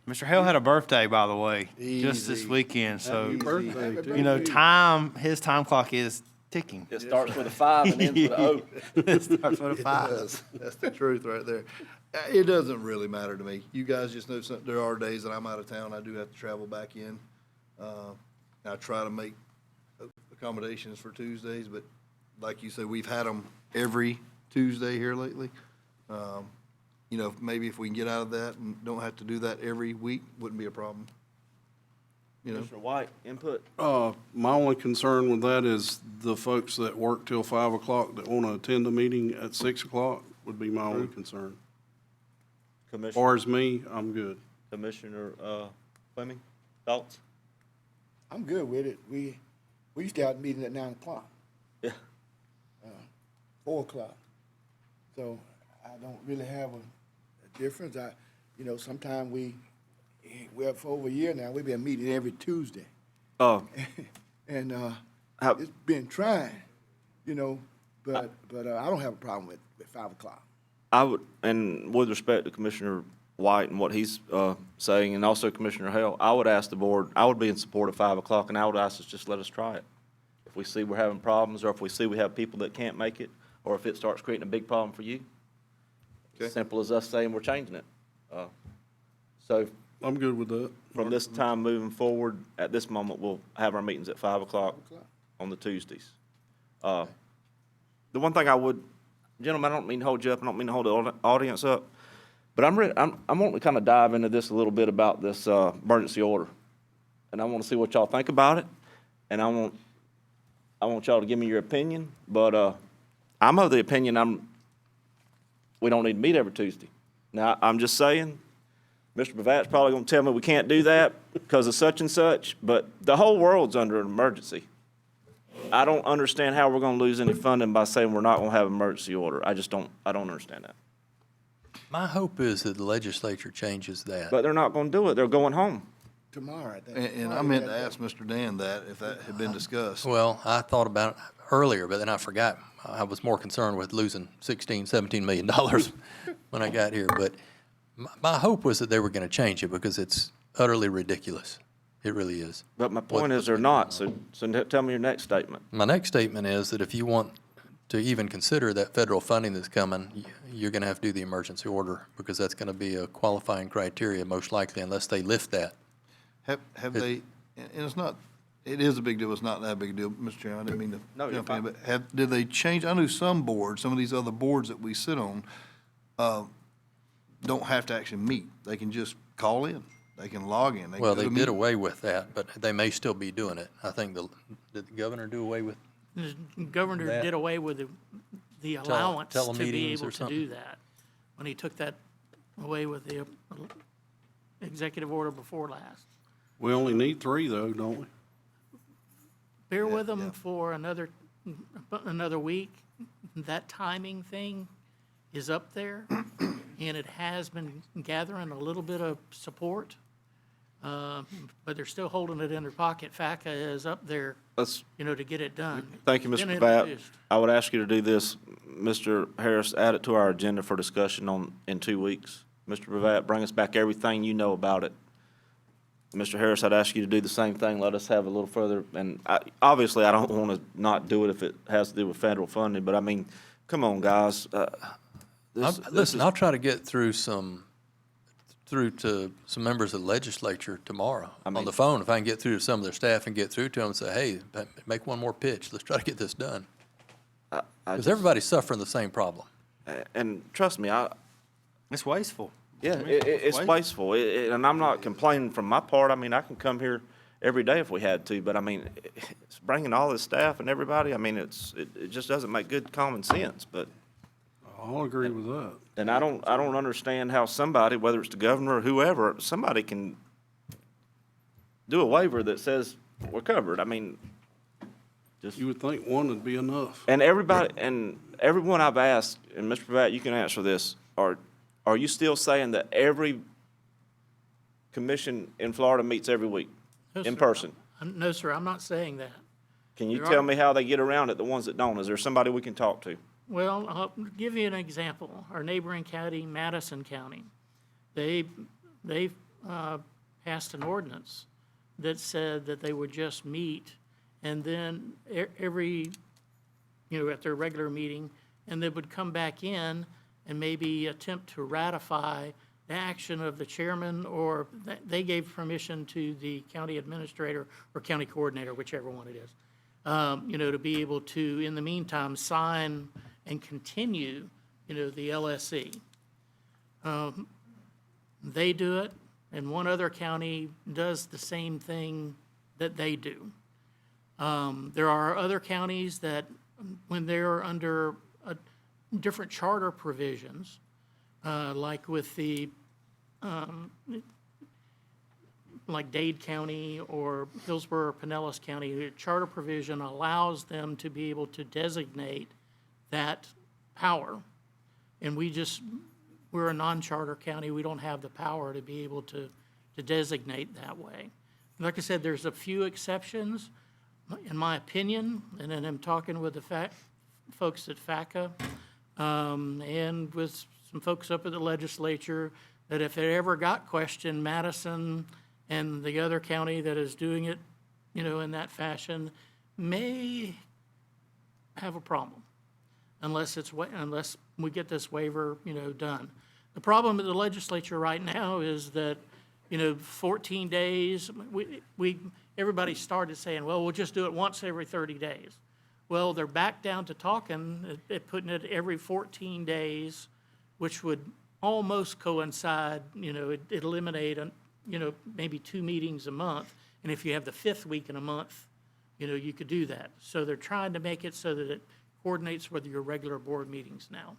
Mr. Hale had a birthday, by the way, just this weekend. So, his time clock is ticking. It starts with a 5 and ends with an O. It starts with a It 5. does. That's the truth right there. It doesn't really matter to me. You guys just know there are days that I'm out of town. I do have to travel back in. I try to make accommodations for Tuesdays, but like you said, we've had them every Tuesday here lately. You know, maybe if we can get out of that and don't have to do that every week, wouldn't be a problem. You know, Commissioner White, input? My only concern with that is the folks that work till 5 o'clock that want to attend the meeting at 6 o'clock would be my only concern. As Commissioner, far as me, I'm good. Commissioner Fleming, thoughts? I'm good with it. We used to have a meeting at 9 o'clock, Yeah. 4 o'clock. So I don't really have a difference. You know, sometimes we're for over a year now, we've been meeting every Tuesday. Oh, And How- it's been trying, you know, but I don't have a problem with 5 o'clock. I would, and with respect to Commissioner White and what he's saying, and also Commissioner Hale, I would ask the board, I would be in support of 5 o'clock, and I would ask us, just let us try it. If we see we're having problems, or if we see we have people that can't make it, or if it starts creating a big problem for you, as simple as us saying we're changing it. So I'm good with that. from this time moving forward, at this moment, we'll have our meetings at 5 o'clock on the Tuesdays. The one thing I would, gentlemen, I don't mean to hold you up, I don't mean to hold the audience up, but I'm wanting to kind of dive into this a little bit about this emergency order. And I want to see what y'all think about it, and I want y'all to give me your opinion, but I'm of the opinion we don't need to meet every Tuesday. Now, I'm just saying, Mr. Bavat's probably going to tell me we can't do that because of such and such, but the whole world's under an emergency. I don't understand how we're going to lose any funding by saying we're not going to have an emergency order. I don't understand that. My hope is that the legislature changes that. But they're not going to do it. They're going home. Tomorrow, I think. and I meant to ask Mr. Dan that, if that had been discussed. Well, I thought about it earlier, but then I forgot. I was more concerned with losing $17 million when I got here. But my hope was that they were going to change it because it's utterly ridiculous. It really is. But my point is they're not, so tell me your next statement. My next statement is that if you want to even consider that federal funding that's coming, you're going to have to do the emergency order because that's going to be a qualifying criteria most likely unless they lift that. Have they, and it's not, it is a big deal, it's not that big a deal, Mr. Chairman, I didn't mean No, to you're jump in, fine. but did they change, I know some boards, some of these other boards that we sit on, don't have to actually meet, they can just call in, they can log in. Well, go they to did meet- away with that, but they may still be doing it. I think did the governor do away with? The governor That- did away with the allowance to be telemeetings able or to do that. When he took that away with the executive order before last. We only need 3 though, don't we? Bear with them for another week. That timing thing is up there, and it has been gathering a little bit of support, but they're still holding it in their pocket. FACA is up there, Let's, to get it done. thank you, It's Mr. been Bavat. introduced. I would ask you to do this, Mr. Harris, add it to our agenda for discussion in 2 weeks. Mr. Bavat, bring us back everything you know about it. Mr. Harris, I'd ask you to do the same thing, let us have a little further, and obviously, I don't want to not do it if it has to do with federal funding, but I mean, come on, guys. Listen, I'll try to get through to some members of the legislature tomorrow on the phone. If I can get through to some of their staff and get through to them and say, hey, make one more pitch. Let's try to get this done. Because everybody's suffering the same problem. And trust me, It's wasteful. yeah, it's wasteful, and I'm not complaining from my part. I mean, I can come here every day if we had to, but I mean, it's bringing all this staff and everybody, I mean, it just doesn't make good common sense, but. I'll agree with that. And I don't understand how somebody, whether it's the governor or whoever, somebody can do a waiver that says we're covered. I mean, just. You would think 1 would be enough. And everyone I've asked, and Mr. Pratt, you can answer this, are you still saying that every commission in Florida meets every week No, in sir. person? No, sir, I'm not saying that. Can you There tell are- me how they get around it, the ones that don't? Is there somebody we can talk to? Well, I'll give you an example. Our neighboring county, Madison County, they passed an ordinance that said that they would just meet and then every, at their regular meeting, and they would come back in and maybe attempt to ratify the action of the chairman, or they gave permission to the county administrator or county coordinator, whichever one it is, to be able to, in the meantime, sign and continue, the LSE. They do it, and one other county does the same thing that they do. There are other counties that, when they're under different charter provisions, like with the, like Dade County or Hillsborough or Pinellas County, the charter provision allows them to be able to designate that power. And we're a non-charter county, we don't have the power to be able to designate that way. Like I said, there's a few exceptions, in my opinion, and then I'm talking with the folks at FACA, and with some folks up at the legislature, that if it ever got questioned, Madison and the other county that is doing it, in that fashion, may have a problem, unless we get this waiver, done. The problem with the legislature right now is that, 14 days, everybody started saying, well, we'll just do it once every 30 days. Well, they're back down to talking, putting it every 14 days, which would almost coincide, it'd eliminate, maybe 2 meetings a month. And if you have the 5th week in a month, you could do that. So they're trying to make it so that it coordinates with your regular board meetings now.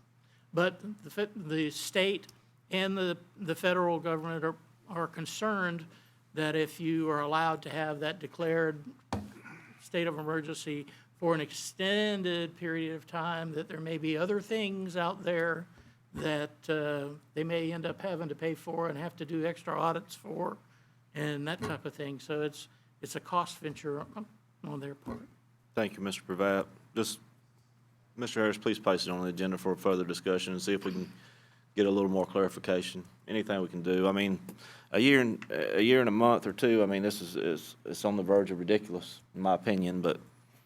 But the state and the federal government are concerned that if you are allowed to have that declared state of emergency for an extended period of time, that there may be other things out there that they may end up having to pay for and have to do extra audits for and that type of thing. So it's a cost venture on their part. Thank you, Mr. Pravat. Just, Mr. Harris, please place it on the agenda for further discussion and see if we can get a little more clarification. Anything we can do. I mean, a year and a month or two, I mean, this is it's on the verge of ridiculous, in my opinion, but,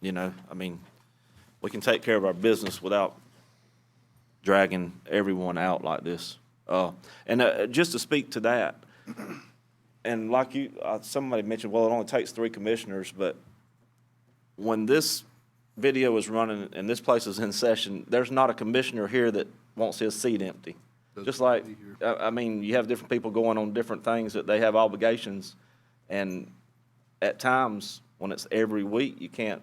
I mean, we can take care of our business without dragging everyone out like this. And just to speak to that, and like somebody mentioned, well, it only takes 3 commissioners, but when this video is running and this place is in session, there's not a commissioner here that wants his seat empty. Just like, I mean, you have different people going on different things that they have obligations, and at times, when it's every week, you can't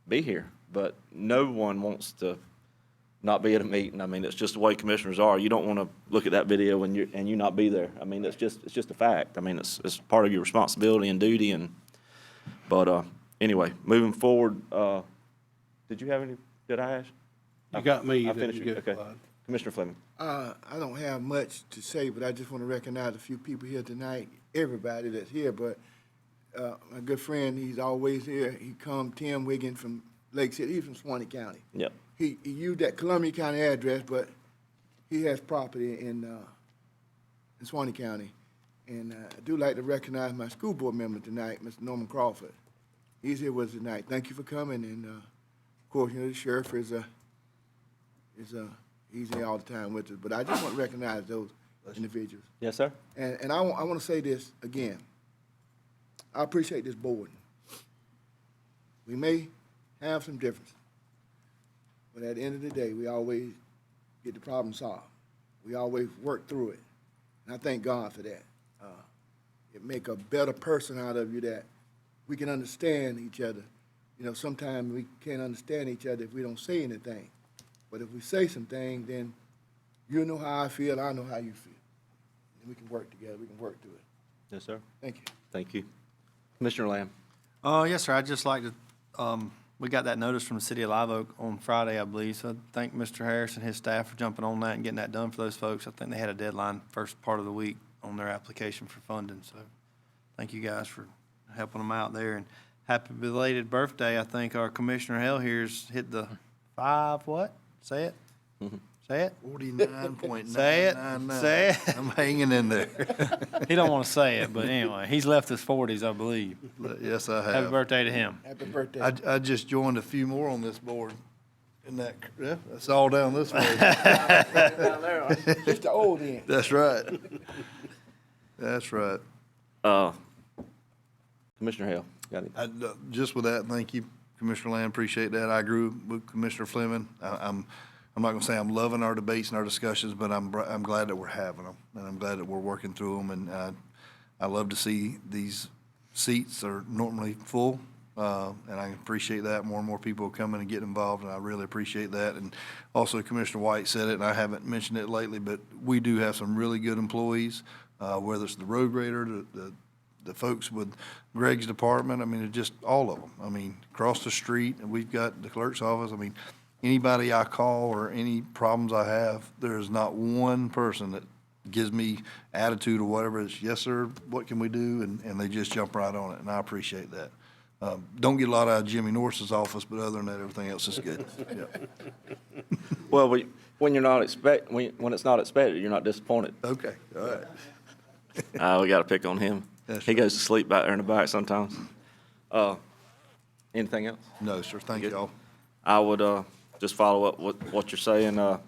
be here. But no one wants to not be at a meeting. I mean, it's just the way commissioners are. You don't want to look at that video and you not be there. I mean, it's just a fact. I mean, it's part of your responsibility and duty. But anyway, moving forward, did you have any? Did I ask? You got me. I finished. You Okay. Commissioner Fleming. I don't have much to say, but I just want to recognize a few people here tonight, everybody that's here, but my good friend, he's always here. He come, Tim Wiggin from Lake City. He's from Suwannee County. Yep. He used that Columbia County address, but he has property in Suwannee County. And I do like to recognize my school board member tonight, Mr. Norman Crawford. He's here with us tonight. Thank you for coming. And of course, the sheriff is he's here all the time with us. But I just want to recognize those individuals. Yes, sir. And I want to say this again. I appreciate this board. We may have some differences, but at the end of the day, we always get the problem solved. We always work through it. And I thank God for that. It make a better person out of you that we can understand each other. Sometimes we can't understand each other if we don't say anything. But if we say some things, then you know how I feel, I know how you feel. And we can work together, we can work through it. Yes, sir. Thank you. Thank you. Commissioner Lamb. Yes, sir. I'd just like to, we got that notice from the city of Live Oak on Friday, I believe. So I thank Mr. Harris and his staff for jumping on that and getting that done for those folks. I think they had a deadline first part of the week on their application for funding. So thank you guys for helping them out there. And happy belated birthday. I think our Commissioner Hell here's hit the 5 what? Say it. Say it. 49.999. Say it. Say it. I'm hanging in there. He don't want to say it, but anyway, he's left his 40s, I believe. Yes, I have. Happy birthday to him. Happy birthday. I just joined a few more on this board. Isn't that, yeah, that's all down this way. Just the old end. That's right. That's right. Commissioner Hale, got it. Just with that, thank you, Commissioner Land, appreciate that. I agree with Commissioner Fleming. I'm not gonna say I'm loving our debates and our discussions, but I'm glad that we're having them, and I'm glad that we're working through them, and I love to see these seats are normally full, and I appreciate that. More and more people coming and getting involved, and I really appreciate that. And also Commissioner White said it, and I haven't mentioned it lately, but we do have some really good employees, whether it's the road grader, the folks with Greg's department, I mean, it's just all of them. I mean, across the street, and we've got the clerk's office. I mean, anybody I call or any problems I have, there is not one person that gives me attitude or whatever. It's, yes, sir, what can we do? And they just jump right on it, and I appreciate that. Don't get a lot out of Jimmy Norris's office, but other than that, everything else is good. Yeah. Well, when you're not when it's not expected, you're not disappointed. Okay, all right. We got to pick on him. That's He goes to sleep back there in the back sometimes. Anything else? No, sir, thank y'all. I would just follow up with what you're saying. A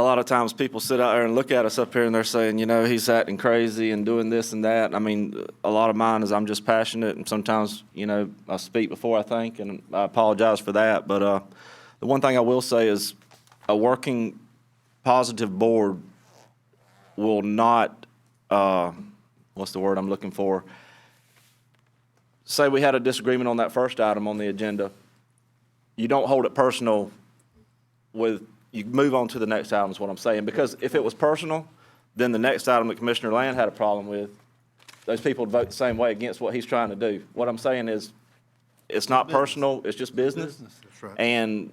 lot of times people sit out there and look at us up here and they're saying, you know, he's acting crazy and doing this and that. I mean, a lot of mine is I'm just passionate, and sometimes, you know, I speak before I think, and I apologize for that. But the one thing I will say is a working, positive board will not, what's the word I'm looking for? Say we had a disagreement on that first item on the agenda. You don't hold it personal you move on to the next item is what I'm saying. Because if it was personal, then the next item that Commissioner Land had a problem with, those people would vote the same way against what he's trying to do. What I'm saying is, it's not personal, it's just business. That's right. And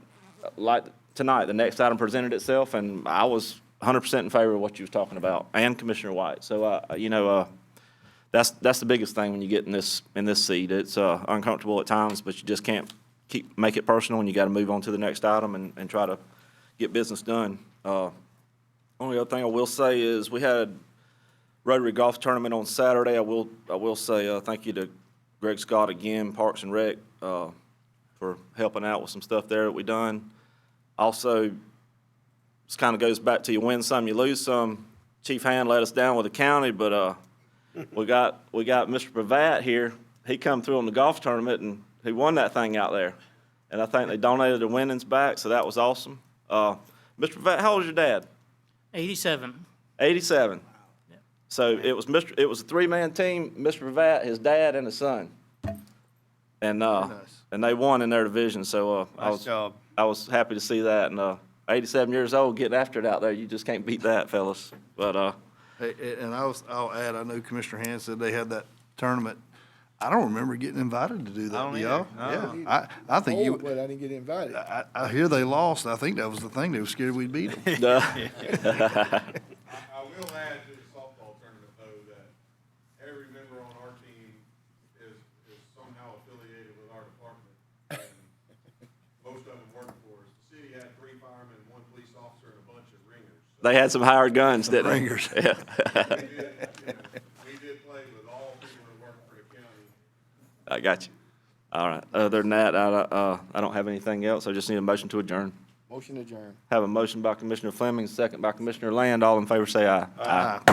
like tonight, the next item presented itself, and I was 100% in favor of what you was talking about, and Commissioner White. So, you know, that's the biggest thing when you get in this seat. It's uncomfortable at times, but you just can't make it personal, and you got to move on to the next item and try to get business done. Only other thing I will say is we had a Rotary Golf Tournament on Saturday. I will say thank you to Greg Scott again, Parks and Rec, for helping out with some stuff there that we done. Also, this kind of goes back to you win some, you lose some. Chief Hand let us down with the county, but we got Mr. Pravat here. He come through on the golf tournament, and he won that thing out there. And I think they donated the winnings back, so that was awesome. Mr. Pravat, how old is your dad? 87. 87. Yeah. So it was a three-man team, Mr. Pravat, his dad, and his son. And and they won in their division, so Nice job. I was happy to see that. And 87 years old, getting after it out there, you just can't beat that, fellas. But Hey, and I'll add, I know Commissioner Hand said they had that tournament. I don't remember getting invited to do that, I don't do y'all? either. No. Yeah, I think Oh, you, but I didn't get invited. I hear they lost. I think that was the thing. They were scared we'd beat them. I will add to the softball tournament, though, that every member on our team is somehow affiliated with our department, and most of them work for us. The city had 3 firemen, 1 police officer, and a bunch of ringers. So they had some hired guns, didn't they? Ringers. Yeah. we did play with all people that work for the county. I got you. All right. Other than that, I don't have anything else. I just need a motion to adjourn. Motion adjourned. Have a motion by Commissioner Fleming, second by Commissioner Land. All in favor say aye. Aye.